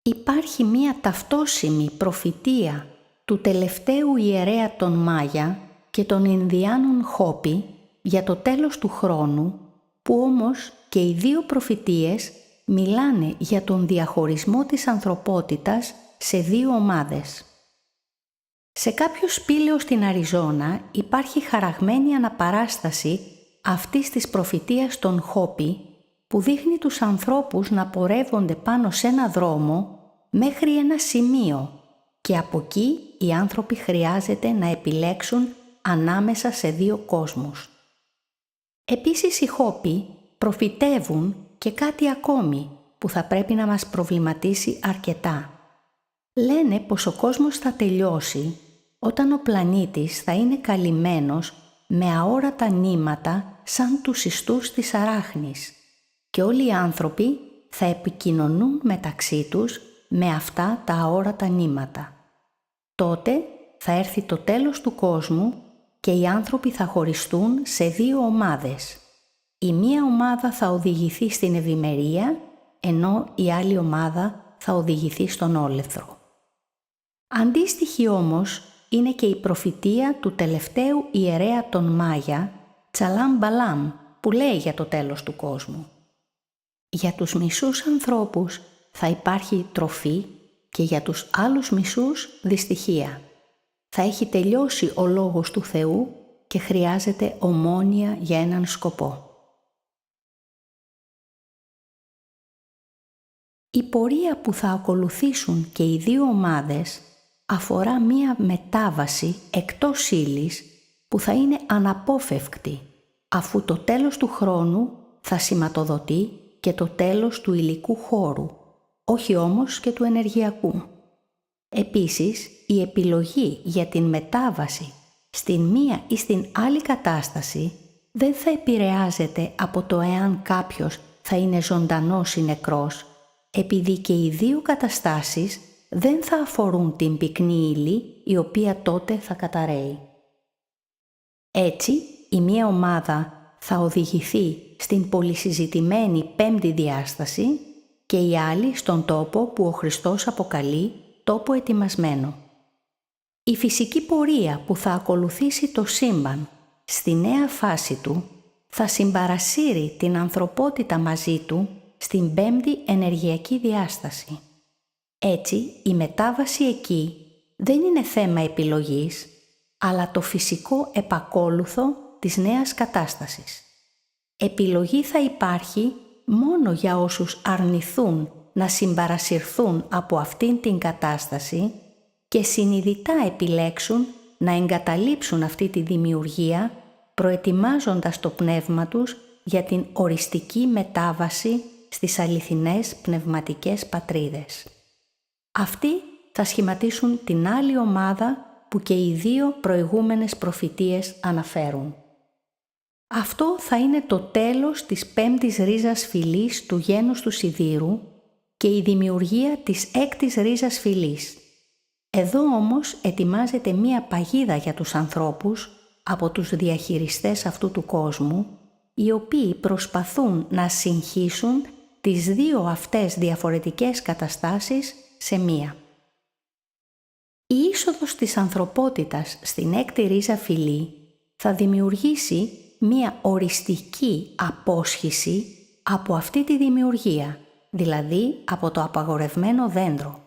Υπάρχει μία ταυτόσιμη προφητεία του τελευταίου ιερέα των Μάγια και των Ινδιάνων Χόπι για το τέλος του χρόνου, που όμως και οι δύο προφητείες μιλάνε για τον διαχωρισμό της ανθρωπότητας σε δύο ομάδες. Σε κάποιο σπήλαιο στην Αριζόνα υπάρχει χαραγμένη αναπαράσταση αυτής της προφητείας των Χόπι που δείχνει τους ανθρώπους να πορεύονται πάνω σε ένα δρόμο μέχρι ένα σημείο και από εκεί οι άνθρωποι χρειάζεται να επιλέξουν ανάμεσα σε δύο κόσμους. Επίσης οι Χόπι προφητεύουν και κάτι ακόμη που θα πρέπει να μας προβληματίσει αρκετά. Λένε πως ο κόσμος θα τελειώσει όταν ο πλανήτης θα είναι καλυμμένος με αόρατα νήματα σαν τους ιστούς της αράχνης και όλοι οι άνθρωποι θα επικοινωνούν μεταξύ τους με αυτά τα αόρατα νήματα. Τότε θα έρθει το τέλος του κόσμου και οι άνθρωποι θα χωριστούν σε δύο ομάδες. Η μία ομάδα θα οδηγηθεί στην ευημερία, ενώ η άλλη ομάδα θα οδηγηθεί στον όλεθρο. Αντίστοιχη όμως είναι και η προφητεία του τελευταίου ιερέα των Μάγια, Τσαλάμ Μπαλάμ, που λέει για το τέλος του κόσμου. Για τους μισούς ανθρώπους θα υπάρχει τροφή και για τους άλλους μισούς δυστυχία. Θα έχει τελειώσει ο λόγος του Θεού και χρειάζεται ομόνοια για έναν σκοπό. Η πορεία που θα ακολουθήσουν και οι δύο ομάδες αφορά μία μετάβαση εκτός ύλης που θα είναι αναπόφευκτη, αφού το τέλος του χρόνου θα σηματοδοτεί και το τέλος του υλικού χώρου, όχι όμως και του ενεργειακού. Επίσης, η επιλογή για την μετάβαση στην μία ή στην άλλη κατάσταση δεν θα επηρεάζεται από το εάν κάποιος θα είναι ζωντανός ή νεκρός, επειδή και οι δύο καταστάσεις δεν θα αφορούν την πυκνή ύλη η οποία τότε θα καταρρέει. Έτσι, η μία ομάδα θα οδηγηθεί στην πολυσυζητημένη πέμπτη διάσταση και οι άλλοι στον τόπο που ο Χριστός αποκαλεί τόπο ετοιμασμένο. Η φυσική πορεία που θα ακολουθήσει το σύμπαν στη νέα φάση του θα συμπαρασύρει την ανθρωπότητα μαζί του στην πέμπτη ενεργειακή διάσταση. Έτσι, η μετάβαση εκεί δεν είναι θέμα επιλογής, αλλά το φυσικό επακόλουθο της νέας κατάστασης. Επιλογή θα υπάρχει μόνο για όσους αρνηθούν να συμπαρασυρθούν από αυτήν την κατάσταση και συνειδητά επιλέξουν να εγκαταλείψουν αυτή τη δημιουργία, προετοιμάζοντας το πνεύμα τους για την οριστική μετάβαση στις αληθινές πνευματικές πατρίδες. Αυτοί θα σχηματίσουν την άλλη ομάδα που και οι δύο προηγούμενες προφητείες αναφέρουν. Αυτό θα είναι το τέλος της πέμπτης ρίζας φυλής του γένους του σιδήρου και η δημιουργία της έκτης ρίζας φυλής. Εδώ όμως ετοιμάζεται μία παγίδα για τους ανθρώπους από τους διαχειριστές αυτού του κόσμου, οι οποίοι προσπαθούν να συγχύσουν τις δύο αυτές διαφορετικές καταστάσεις σε μία. Η είσοδος της ανθρωπότητας στην έκτη ρίζα φυλή θα δημιουργήσει μία οριστική απόσχηση από αυτή τη δημιουργία, δηλαδή από το απαγορευμένο δέντρο,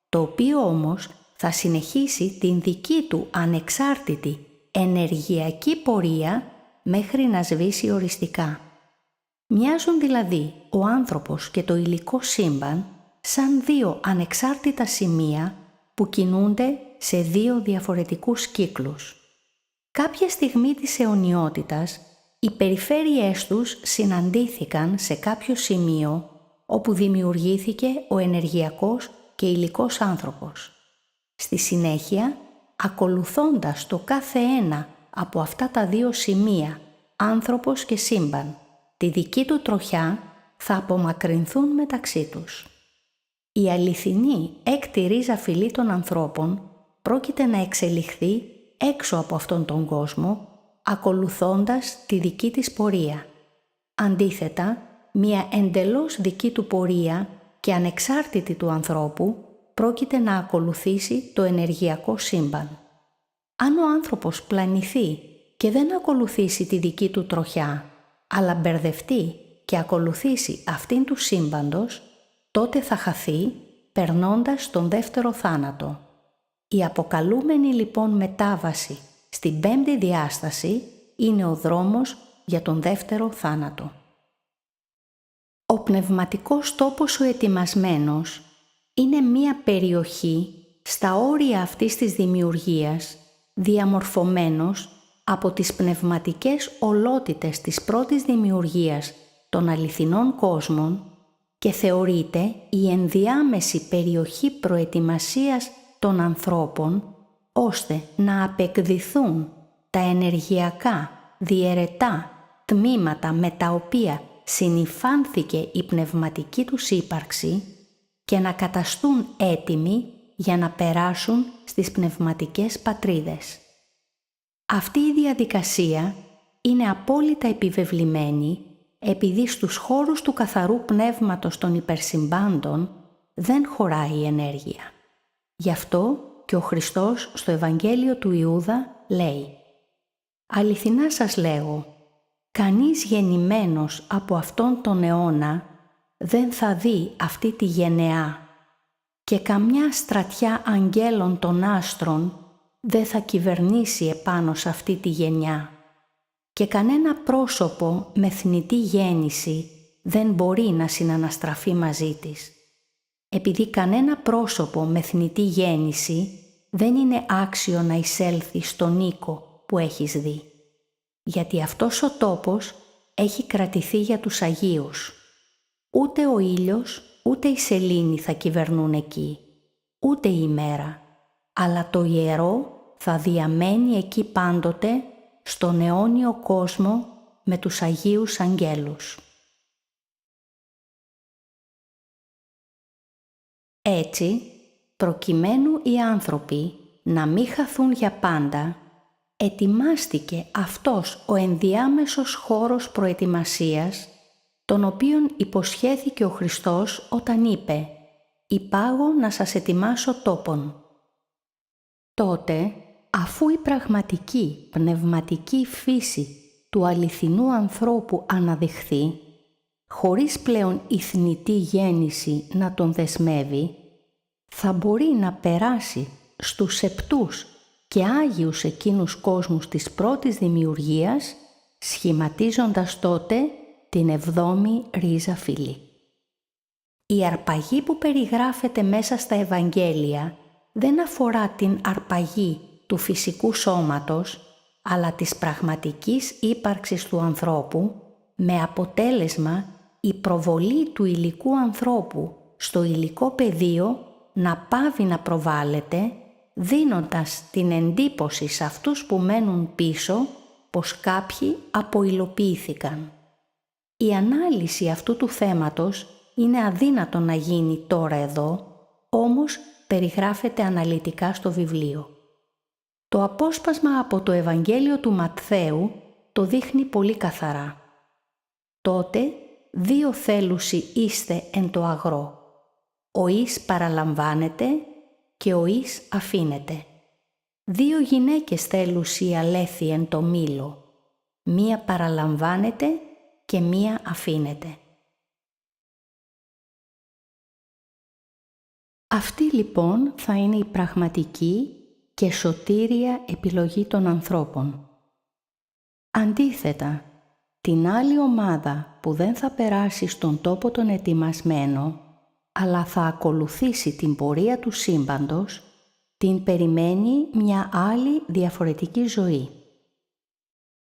το οποίο όμως θα συνεχίσει την δική του ανεξάρτητη ενεργειακή πορεία μέχρι να σβήσει οριστικά. Μοιάζουν δηλαδή ο άνθρωπος και το υλικό σύμπαν σαν δύο ανεξάρτητα σημεία που κινούνται σε δύο διαφορετικούς κύκλους. Κάποια στιγμή της αιωνιότητας, οι περιφέρειές τους συναντήθηκαν σε κάποιο σημείο όπου δημιουργήθηκε ο ενεργειακός και υλικός άνθρωπος. Στη συνέχεια, ακολουθώντας το κάθε ένα από αυτά τα δύο σημεία, άνθρωπος και σύμπαν, τη δική του τροχιά θα απομακρυνθούν μεταξύ τους. Η αληθινή έκτη ρίζα φυλή των ανθρώπων πρόκειται να εξελιχθεί έξω από αυτόν τον κόσμο, ακολουθώντας τη δική της πορεία. Αντίθετα, μια εντελώς δική του πορεία και ανεξάρτητη του ανθρώπου πρόκειται να ακολουθήσει το ενεργειακό σύμπαν. Αν ο άνθρωπος πλανηθεί και δεν ακολουθήσει τη δική του τροχιά, αλλά μπερδευτεί και ακολουθήσει αυτήν του σύμπαντος, τότε θα χαθεί περνώντας τον δεύτερο θάνατο. Η αποκαλούμενη λοιπόν μετάβαση στην πέμπτη διάσταση είναι ο δρόμος για τον δεύτερο θάνατο. Ο πνευματικός τόπος ο ετοιμασμένος είναι μία περιοχή στα όρια αυτής της δημιουργίας, διαμορφωμένος από τις πνευματικές ολότητες της πρώτης δημιουργίας των αληθινών κόσμων και θεωρείται η ενδιάμεση περιοχή προετοιμασίας των ανθρώπων ώστε να απεκδηθούν τα ενεργειακά, διαιρετά τμήματα με τα οποία συνυφάνθηκε η πνευματική τους ύπαρξη και να καταστούν έτοιμοι για να περάσουν στις πνευματικές πατρίδες. Αυτή η διαδικασία είναι απόλυτα επιβεβλημένη επειδή στους χώρους του καθαρού πνεύματος των υπερσυμπάντων δεν χωράει η ενέργεια. Γι' αυτό και ο Χριστός στο Ευαγγέλιο του Ιούδα λέει «Αληθινά σας λέγω, κανείς γεννημένος από αυτόν τον αιώνα δεν θα δει αυτή τη γενεά και καμιά στρατιά αγγέλων των άστρων δεν θα κυβερνήσει επάνω σε αυτή τη γενιά και κανένα πρόσωπο με θνητή γέννηση δεν μπορεί να συναναστραφεί μαζί της, επειδή κανένα πρόσωπο με θνητή γέννηση δεν είναι άξιο να εισέλθει στον οίκο που έχεις δει, γιατί αυτός ο τόπος έχει κρατηθεί για τους Αγίους. Ούτε ο ήλιος, ούτε η σελήνη θα κυβερνούν εκεί, ούτε η ημέρα, αλλά το ιερό θα διαμένει εκεί πάντοτε στον αιώνιο κόσμο με τους Αγίους Αγγέλους. Έτσι, προκειμένου οι άνθρωποι να μην χαθούν για πάντα, ετοιμάστηκε αυτός ο ενδιάμεσος χώρος προετοιμασίας τον οποίον υποσχέθηκε ο Χριστός όταν είπε «Υπάγω να σας ετοιμάσω τόπον». Τότε, αφού η πραγματική πνευματική φύση του αληθινού ανθρώπου αναδειχθεί, χωρίς πλέον η θνητή γέννηση να τον δεσμεύει, θα μπορεί να περάσει στους σεπτούς και άγιους εκείνους κόσμους της πρώτης δημιουργίας, σχηματίζοντας τότε την εβδόμη ρίζα φυλή. Η αρπαγή που περιγράφεται μέσα στα Ευαγγέλια δεν αφορά την αρπαγή του φυσικού σώματος, αλλά της πραγματικής ύπαρξης του ανθρώπου, με αποτέλεσμα η προβολή του υλικού ανθρώπου στο υλικό πεδίο να πάβει να προβάλλεται, δίνοντας την εντύπωση σε αυτούς που μένουν πίσω πως κάποιοι αποϊλοποιήθηκαν. Η ανάλυση αυτού του θέματος είναι αδύνατο να γίνει τώρα εδώ, όμως περιγράφεται αναλυτικά στο βιβλίο. Το απόσπασμα από το Ευαγγέλιο του Ματθαίου το δείχνει πολύ καθαρά. «Τότε δύο θέλουσι είστε εν το αγρό. Ο εις παραλαμβάνεται και ο εις αφήνεται. Δύο γυναίκες θέλουσι αλέθη εν το μήλο. Μία παραλαμβάνεται και μία αφήνεται». Αυτή λοιπόν θα είναι η πραγματική και σωτήρια επιλογή των ανθρώπων. Αντίθετα, την άλλη ομάδα που δεν θα περάσει στον τόπο τον ετοιμασμένο, αλλά θα ακολουθήσει την πορεία του σύμπαντος, την περιμένει μια άλλη διαφορετική ζωή.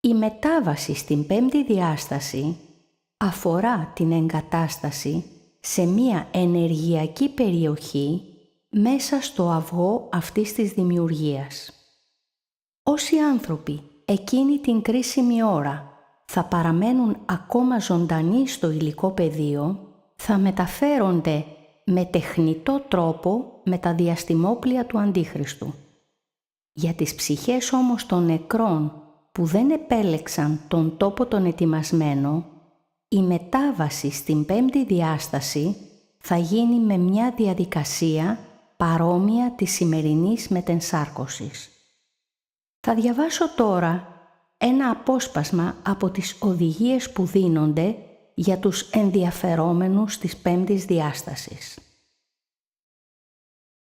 Η μετάβαση στην πέμπτη διάσταση αφορά την εγκατάσταση σε μια ενεργειακή περιοχή μέσα στο αυγό αυτής της δημιουργίας. Όσοι άνθρωποι εκείνη την κρίσιμη ώρα θα παραμένουν ακόμα ζωντανοί στο υλικό πεδίο, θα μεταφέρονται με τεχνητό τρόπο με τα διαστημόπλια του Αντίχριστου. Για τις ψυχές όμως των νεκρών που δεν επέλεξαν τον τόπο τον ετοιμασμένο, η μετάβαση στην πέμπτη διάσταση θα γίνει με μια διαδικασία παρόμοια της σημερινής μετενσάρκωσης. Θα διαβάσω τώρα ένα απόσπασμα από τις οδηγίες που δίνονται για τους ενδιαφερόμενους της πέμπτης διάστασης.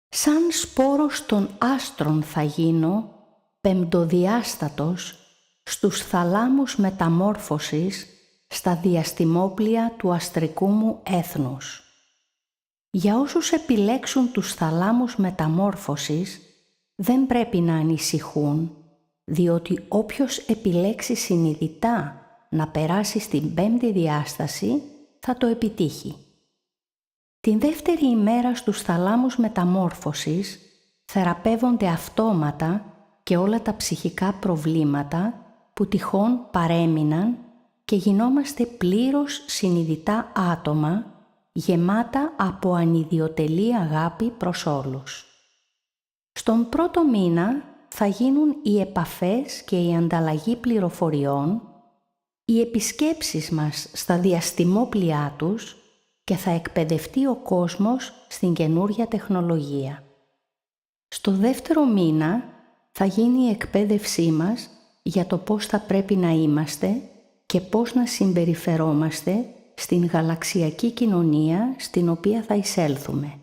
«Σαν σπόρος των άστρων θα γίνω, πεμπτοδιάστατος, στους θαλάμους μεταμόρφωσης, στα διαστημόπλια του αστρικού μου έθνους. Για όσους επιλέξουν τους θαλάμους μεταμόρφωσης, δεν πρέπει να ανησυχούν, διότι όποιος επιλέξει συνειδητά να περάσει στην πέμπτη διάσταση, θα το επιτύχει. Την δεύτερη ημέρα στους θαλάμους μεταμόρφωσης θεραπεύονται αυτόματα και όλα τα ψυχικά προβλήματα που τυχόν παρέμειναν και γινόμαστε πλήρως συνειδητά άτομα, γεμάτα από ανιδιοτελή αγάπη προς όλους. Στον πρώτο μήνα θα γίνουν οι επαφές και η ανταλλαγή πληροφοριών, οι επισκέψεις μας στα διαστημόπλια τους και θα εκπαιδευτεί ο κόσμος στην καινούρια τεχνολογία. Στο δεύτερο μήνα θα γίνει η εκπαίδευσή μας για το πώς θα πρέπει να είμαστε και πώς να συμπεριφερόμαστε στην γαλαξιακή κοινωνία στην οποία θα εισέλθουμε.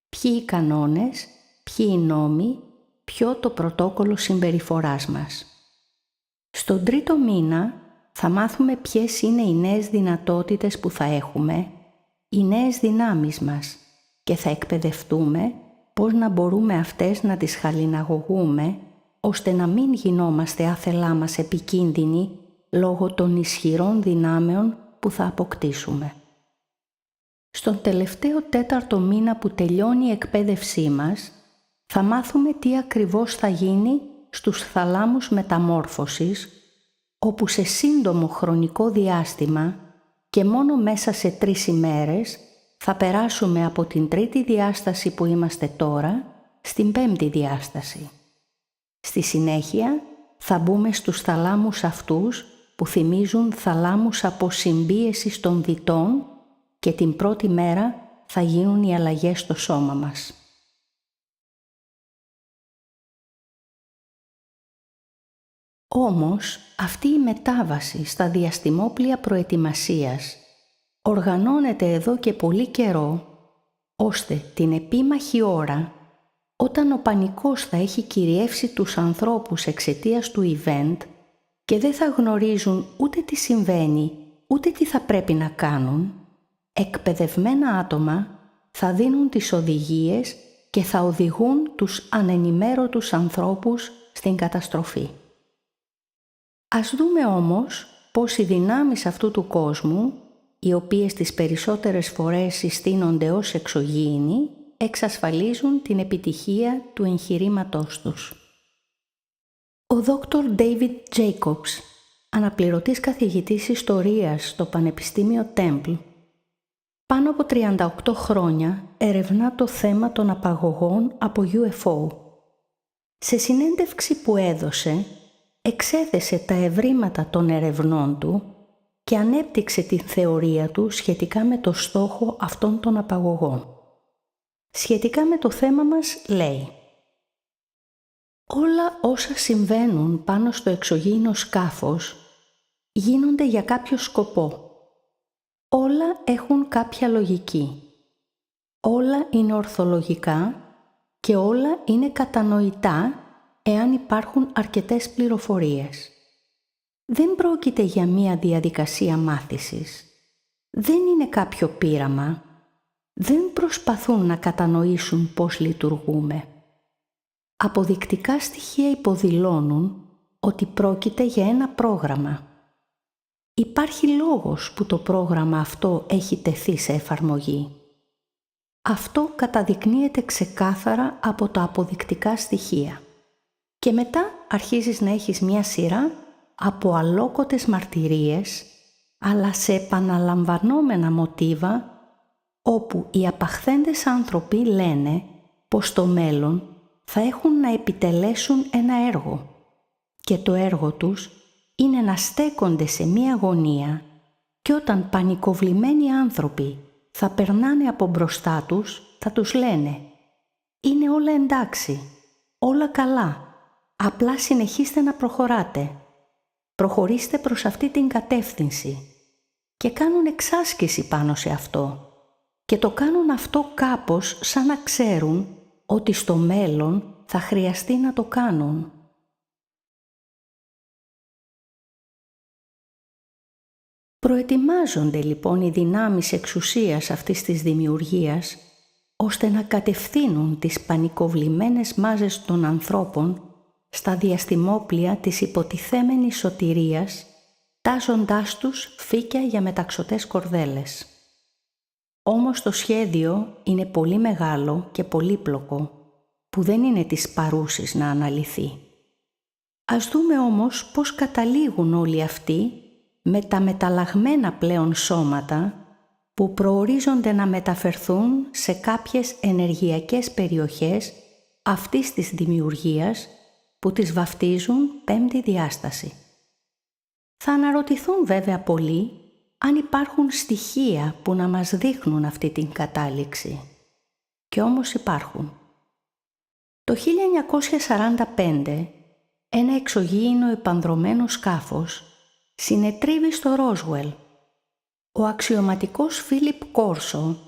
Ποιοι οι κανόνες, ποιοι οι νόμοι, ποιο το πρωτόκολλο συμπεριφοράς μας. Στον τρίτο μήνα θα μάθουμε ποιες είναι οι νέες δυνατότητες που θα έχουμε, οι νέες δυνάμεις μας και θα εκπαιδευτούμε πώς να μπορούμε αυτές να τις χαλιναγωγούμε, ώστε να μην γινόμαστε άθελά μας επικίνδυνοι λόγω των ισχυρών δυνάμεων που θα αποκτήσουμε. Στον τελευταίο τέταρτο μήνα που τελειώνει η εκπαίδευσή μας, θα μάθουμε τι ακριβώς θα γίνει στους θαλάμους μεταμόρφωσης, όπου σε σύντομο χρονικό διάστημα και μόνο μέσα σε 3 ημέρες θα περάσουμε από την τρίτη διάσταση που είμαστε τώρα στην πέμπτη διάσταση. Στη συνέχεια θα μπούμε στους θαλάμους αυτούς που θυμίζουν θαλάμους αποσυμπίεσης των δυτών και την πρώτη μέρα θα γίνουν οι αλλαγές στο σώμα μας. Όμως, αυτή η μετάβαση στα διαστημόπλια προετοιμασίας οργανώνεται εδώ και πολύ καιρό, ώστε την επίμαχη ώρα, όταν ο πανικός θα έχει κυριεύσει τους ανθρώπους εξαιτίας του event και δεν θα γνωρίζουν ούτε τι συμβαίνει, ούτε τι θα πρέπει να κάνουν, εκπαιδευμένα άτομα θα δίνουν τις οδηγίες και θα οδηγούν τους ανενημέρωτους ανθρώπους στην καταστροφή. Ας δούμε όμως πώς οι δυνάμεις αυτού του κόσμου, οι οποίες τις περισσότερες φορές συστήνονται ως εξωγήινοι, εξασφαλίζουν την επιτυχία του εγχειρήματός τους. Ο Dr. David Jacobs, αναπληρωτής καθηγητής ιστορίας στο Πανεπιστήμιο Temple, πάνω από 38 χρόνια ερευνά το θέμα των απαγωγών από UFO. Σε συνέντευξη που έδωσε, εξέθεσε τα ευρήματα των ερευνών του και ανέπτυξε την θεωρία του σχετικά με το στόχο αυτών των απαγωγών. Σχετικά με το θέμα μας λέει: όλα όσα συμβαίνουν πάνω στο εξωγήινο σκάφος γίνονται για κάποιο σκοπό. Όλα έχουν κάποια λογική. Όλα είναι ορθολογικά και όλα είναι κατανοητά εάν υπάρχουν αρκετές πληροφορίες. Δεν πρόκειται για μία διαδικασία μάθησης. Δεν είναι κάποιο πείραμα. Δεν προσπαθούν να κατανοήσουν πώς λειτουργούμε. Αποδεικτικά στοιχεία υποδηλώνουν ότι πρόκειται για ένα πρόγραμμα. Υπάρχει λόγος που το πρόγραμμα αυτό έχει τεθεί σε εφαρμογή. Αυτό καταδεικνύεται ξεκάθαρα από τα αποδεικτικά στοιχεία. Και μετά αρχίζεις να έχεις μια σειρά από αλόκοτες μαρτυρίες, αλλά σε επαναλαμβανόμενα μοτίβα, όπου οι απαχθέντες άνθρωποι λένε πως στο μέλλον θα έχουν να επιτελέσουν ένα έργο και το έργο τους είναι να στέκονται σε μία γωνία και όταν πανικοβλημένοι άνθρωποι θα περνάνε από μπροστά τους θα τους λένε «Είναι όλα εντάξει, όλα καλά, απλά συνεχίστε να προχωράτε, προχωρήστε προς αυτή την κατεύθυνση» και κάνουν εξάσκηση πάνω σε αυτό. Και το κάνουν αυτό κάπως σαν να ξέρουν ότι στο μέλλον θα χρειαστεί να το κάνουν. Προετοιμάζονται λοιπόν οι δυνάμεις εξουσίας αυτής της δημιουργίας, ώστε να κατευθύνουν τις πανικοβλημένες μάζες των ανθρώπων στα διαστημόπλια της υποτιθέμενης σωτηρίας, τάζοντάς τους φύκια για μεταξωτές κορδέλες. Όμως το σχέδιο είναι πολύ μεγάλο και πολύπλοκο, που δεν είναι της παρούσης να αναλυθεί. Ας δούμε όμως πώς καταλήγουν όλοι αυτοί με τα μεταλλαγμένα πλέον σώματα που προορίζονται να μεταφερθούν σε κάποιες ενεργειακές περιοχές αυτής της δημιουργίας που τις βαφτίζουν πέμπτη διάσταση. Θα αναρωτηθούν βέβαια πολλοί αν υπάρχουν στοιχεία που να μας δείχνουν αυτή την κατάληξη. Και όμως υπάρχουν. Το 1945 ένα εξωγήινο επανδρωμένο σκάφος συνετρίβει στο Ρόσουελ. Ο αξιωματικός Φίλιπ Κόρσο,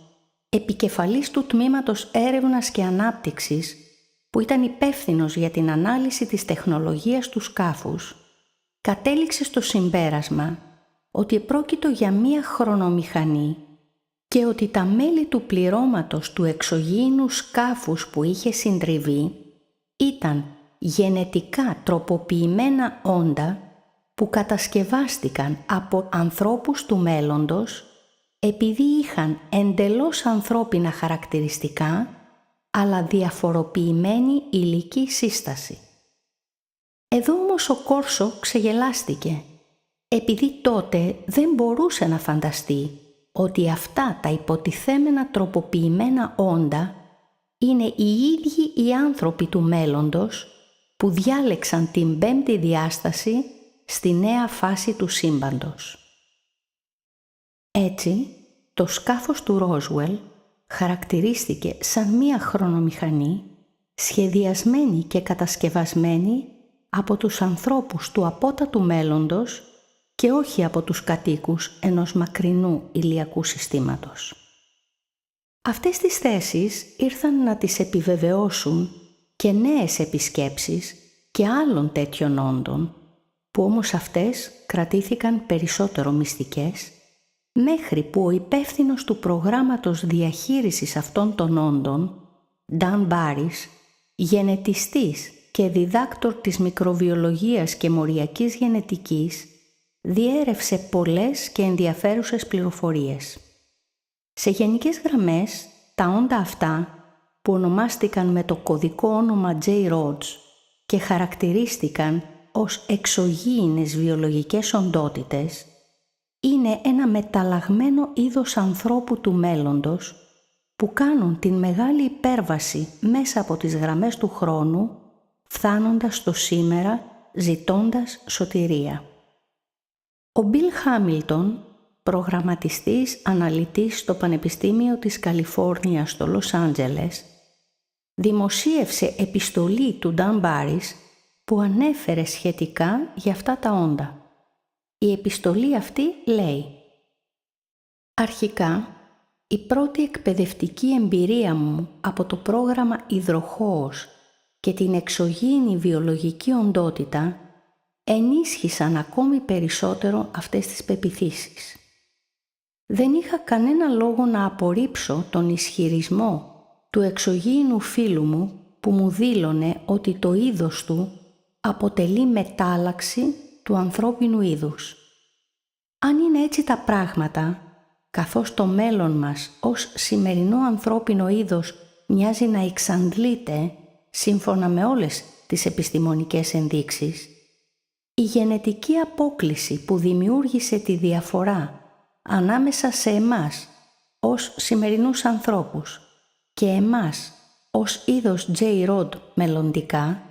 επικεφαλής του τμήματος έρευνας και ανάπτυξης, που ήταν υπεύθυνος για την ανάλυση της τεχνολογίας του σκάφους, κατέληξε στο συμπέρασμα ότι επρόκειτο για μία χρονομηχανή και ότι τα μέλη του πληρώματος του εξωγήινου σκάφους που είχε συντριβεί ήταν γενετικά τροποποιημένα όντα που κατασκευάστηκαν από ανθρώπους του μέλλοντος επειδή είχαν εντελώς ανθρώπινα χαρακτηριστικά αλλά διαφοροποιημένη υλική σύσταση. Εδώ όμως ο Κόρσο ξεγελάστηκε, επειδή τότε δεν μπορούσε να φανταστεί ότι αυτά τα υποτιθέμενα τροποποιημένα όντα είναι οι ίδιοι οι άνθρωποι του μέλλοντος που διάλεξαν την πέμπτη διάσταση στη νέα φάση του σύμπαντος. Έτσι, το σκάφος του Ρόσουελ χαρακτηρίστηκε σαν μία χρονομηχανή σχεδιασμένη και κατασκευασμένη από τους ανθρώπους του απότατου μέλλοντος και όχι από τους κατοίκους ενός μακρινού ηλιακού συστήματος. Αυτές τις θέσεις ήρθαν να τις επιβεβαιώσουν και νέες επισκέψεις και άλλων τέτοιων όντων, που όμως αυτές κρατήθηκαν περισσότερο μυστικές, μέχρι που ο υπεύθυνος του προγράμματος διαχείρισης αυτών των όντων, Dan Barris, γενετιστής και διδάκτορ της μικροβιολογίας και μοριακής γενετικής, διέρευσε πολλές και ενδιαφέρουσες πληροφορίες. Σε γενικές γραμμές, τα όντα αυτά, που ονομάστηκαν με το κωδικό όνομα J-Rods και χαρακτηρίστηκαν ως εξωγήινες βιολογικές οντότητες, είναι ένα μεταλλαγμένο είδος ανθρώπου του μέλλοντος που κάνουν την μεγάλη υπέρβαση μέσα από τις γραμμές του χρόνου, φθάνοντας στο σήμερα, ζητώντας σωτηρία. Ο Μπιλ Χάμιλτον, προγραμματιστής αναλυτής στο Πανεπιστήμιο της Καλιφόρνιας στο Λος Άντζελες, δημοσίευσε επιστολή του Dan Barris που ανέφερε σχετικά για αυτά τα όντα. Η επιστολή αυτή λέει: «Αρχικά, η πρώτη εκπαιδευτική εμπειρία μου από το πρόγραμμα υδροχόος και την εξωγήινη βιολογική οντότητα ενίσχυσαν ακόμη περισσότερο αυτές τις πεποιθήσεις. Δεν είχα κανένα λόγο να απορρίψω τον ισχυρισμό του εξωγήινου φίλου μου που μου δήλωνε ότι το είδος του αποτελεί μετάλλαξη του ανθρώπινου είδους. Αν είναι έτσι τα πράγματα, καθώς το μέλλον μας ως σημερινό ανθρώπινο είδος μοιάζει να εξαντλείται σύμφωνα με όλες τις επιστημονικές ενδείξεις, η γενετική απόκλιση που δημιούργησε τη διαφορά ανάμεσα σε εμάς ως σημερινούς ανθρώπους και εμάς ως είδος J-Rod μελλοντικά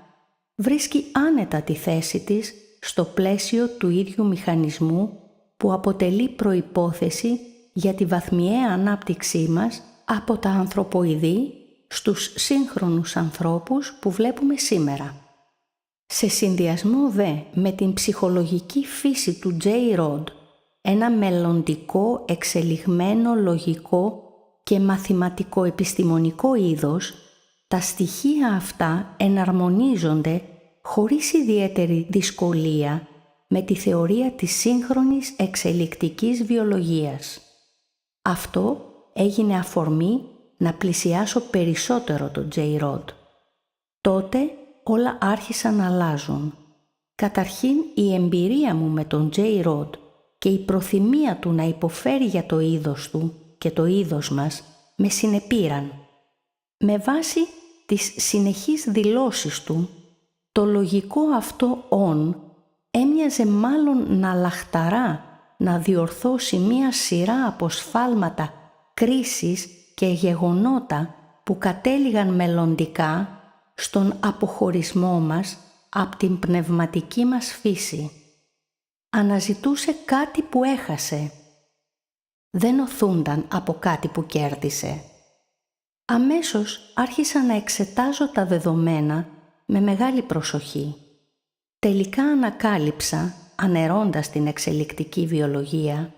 βρίσκει άνετα τη θέση της στο πλαίσιο του ίδιου μηχανισμού που αποτελεί προϋπόθεση για τη βαθμιαία ανάπτυξή μας από τα ανθρωποειδή στους σύγχρονους ανθρώπους που βλέπουμε σήμερα. Σε συνδυασμό δε με την ψυχολογική φύση του J-Rod, ένα μελλοντικό, εξελιγμένο, λογικό και μαθηματικό-επιστημονικό είδος, τα στοιχεία αυτά εναρμονίζονται χωρίς ιδιαίτερη δυσκολία με τη θεωρία της σύγχρονης εξελικτικής βιολογίας. Αυτό έγινε αφορμή να πλησιάσω περισσότερο τον J-Rod. Τότε όλα άρχισαν να αλλάζουν. Καταρχήν η εμπειρία μου με τον J-Rod και η προθυμία του να υποφέρει για το είδος του και το είδος μας με συνεπήραν. Με βάση τις συνεχείς δηλώσεις του, το λογικό αυτό έμοιαζε μάλλον να λαχταρά να διορθώσει μία σειρά από σφάλματα, κρίσεις και γεγονότα που κατέληγαν μελλοντικά στον αποχωρισμό μας από την πνευματική μας φύση. Αναζητούσε κάτι που έχασε. Δεν οθούνταν από κάτι που κέρδισε. Αμέσως άρχισα να εξετάζω τα δεδομένα με μεγάλη προσοχή. Τελικά ανακάλυψα, ανερώντας την εξελικτική βιολογία,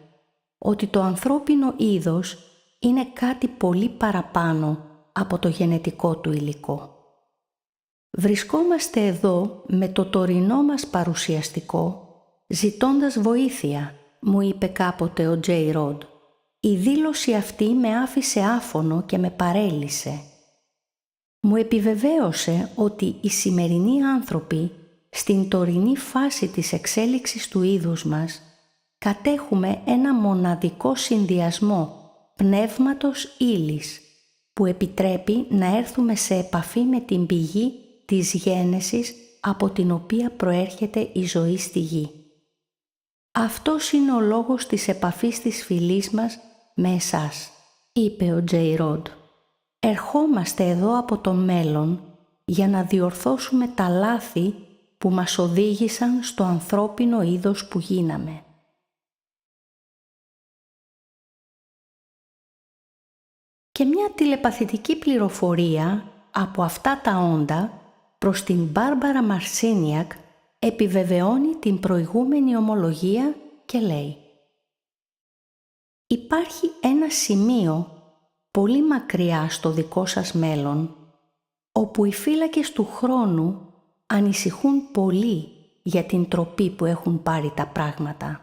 ότι το ανθρώπινο είδος είναι κάτι πολύ παραπάνω από το γενετικό του υλικό. Βρισκόμαστε εδώ με το τωρινό μας παρουσιαστικό, ζητώντας βοήθεια, μου είπε κάποτε ο J-Rod. Η δήλωση αυτή με άφησε άφωνο και με παρέλυσε. Μου επιβεβαίωσε ότι οι σημερινοί άνθρωποι, στην τωρινή φάση της εξέλιξης του είδους μας, κατέχουμε ένα μοναδικό συνδυασμό πνεύματος ύλης, που επιτρέπει να έρθουμε σε επαφή με την πηγή της γένεσης από την οποία προέρχεται η ζωή στη γη. Αυτός είναι ο λόγος της επαφής της φυλής μας με εσάς, είπε ο J-Rod. Ερχόμαστε εδώ από το μέλλον για να διορθώσουμε τα λάθη που μας οδήγησαν στο ανθρώπινο είδος που γίναμε. Και μια τηλεπαθητική πληροφορία από αυτά τα όντα προς την Μπάρμπαρα Μαρσίνιακ επιβεβαιώνει την προηγούμενη ομολογία και λέει: «Υπάρχει ένα σημείο πολύ μακριά στο δικό σας μέλλον, όπου οι φύλακες του χρόνου ανησυχούν πολύ για την τροπή που έχουν πάρει τα πράγματα.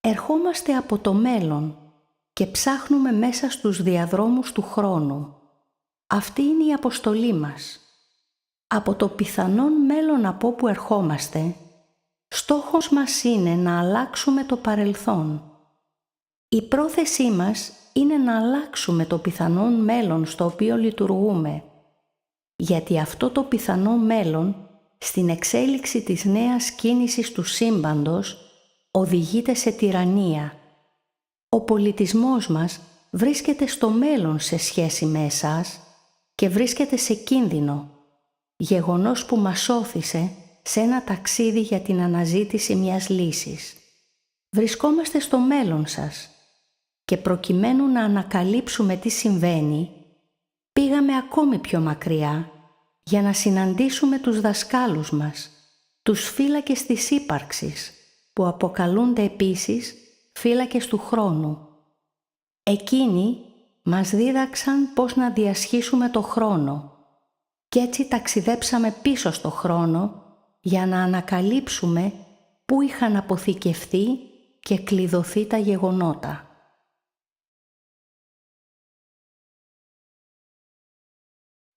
Ερχόμαστε από το μέλλον και ψάχνουμε μέσα στους διαδρόμους του χρόνου. Αυτή είναι η αποστολή μας. Από το πιθανόν μέλλον από όπου ερχόμαστε, στόχος μας είναι να αλλάξουμε το παρελθόν. Η πρόθεσή μας είναι να αλλάξουμε το πιθανόν μέλλον στο οποίο λειτουργούμε, γιατί αυτό το πιθανό μέλλον, στην εξέλιξη της νέας κίνησης του σύμπαντος, οδηγείται σε τυραννία. Ο πολιτισμός μας βρίσκεται στο μέλλον σε σχέση με εσάς και βρίσκεται σε κίνδυνο, γεγονός που μας όθησε σε ένα ταξίδι για την αναζήτηση μιας λύσης. Βρισκόμαστε στο μέλλον σας και προκειμένου να ανακαλύψουμε τι συμβαίνει, πήγαμε ακόμη πιο μακριά για να συναντήσουμε τους δασκάλους μας, τους φύλακες της ύπαρξης, που αποκαλούνται επίσης φύλακες του χρόνου. Εκείνοι μας δίδαξαν πώς να διασχίσουμε το χρόνο και έτσι ταξιδέψαμε πίσω στο χρόνο για να ανακαλύψουμε πού είχαν αποθηκευθεί και κλειδωθεί τα γεγονότα.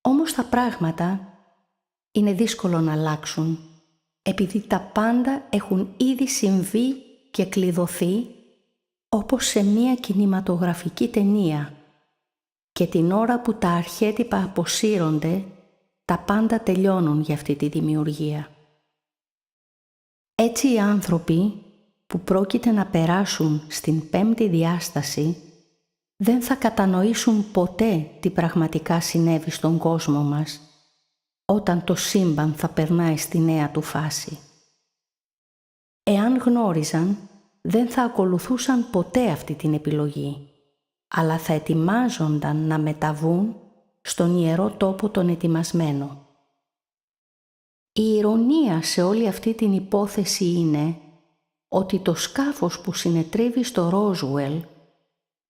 Όμως τα πράγματα είναι δύσκολο να αλλάξουν, επειδή τα πάντα έχουν ήδη συμβεί και κλειδωθεί όπως σε μία κινηματογραφική ταινία, και την ώρα που τα αρχέτυπα αποσύρονται, τα πάντα τελειώνουν για αυτή τη δημιουργία. Έτσι οι άνθρωποι που πρόκειται να περάσουν στην πέμπτη διάσταση δεν θα κατανοήσουν ποτέ τι πραγματικά συνέβη στον κόσμο μας όταν το σύμπαν θα περνάει στη νέα του φάση. Εάν γνώριζαν, δεν θα ακολουθούσαν ποτέ αυτή την επιλογή, αλλά θα ετοιμάζονταν να μεταβούν στον ιερό τόπο τον ετοιμασμένο. Η ηρωνία σε όλη αυτή την υπόθεση είναι ότι το σκάφος που συνετρίβει στο Ρόζουελ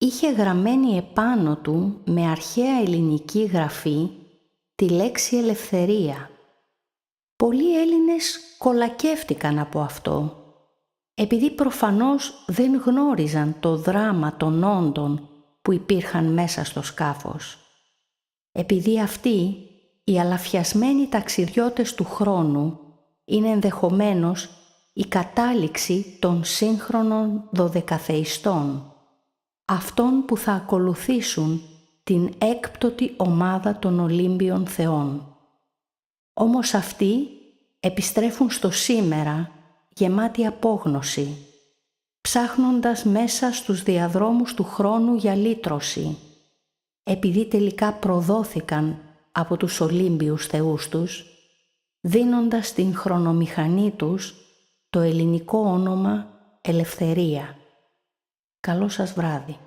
είχε γραμμένη επάνω του με αρχαία ελληνική γραφή τη λέξη ελευθερία. Πολλοί Έλληνες κολακεύτηκαν από αυτό, επειδή προφανώς δεν γνώριζαν το δράμα των όντων που υπήρχαν μέσα στο σκάφος. Επειδή αυτοί, οι αλαφιασμένοι ταξιδιώτες του χρόνου, είναι ενδεχομένως η κατάληξη των σύγχρονων δωδεκαθεϊστών, αυτών που θα ακολουθήσουν την έκπτωτη ομάδα των Ολύμπιων θεών. Όμως αυτοί επιστρέφουν στο σήμερα γεμάτοι απόγνωση, ψάχνοντας μέσα στους διαδρόμους του χρόνου για λύτρωση, επειδή τελικά προδόθηκαν από τους Ολύμπιους θεούς τους, δίνοντας στην χρονομηχανή τους το ελληνικό όνομα ελευθερία. Καλό σας βράδυ.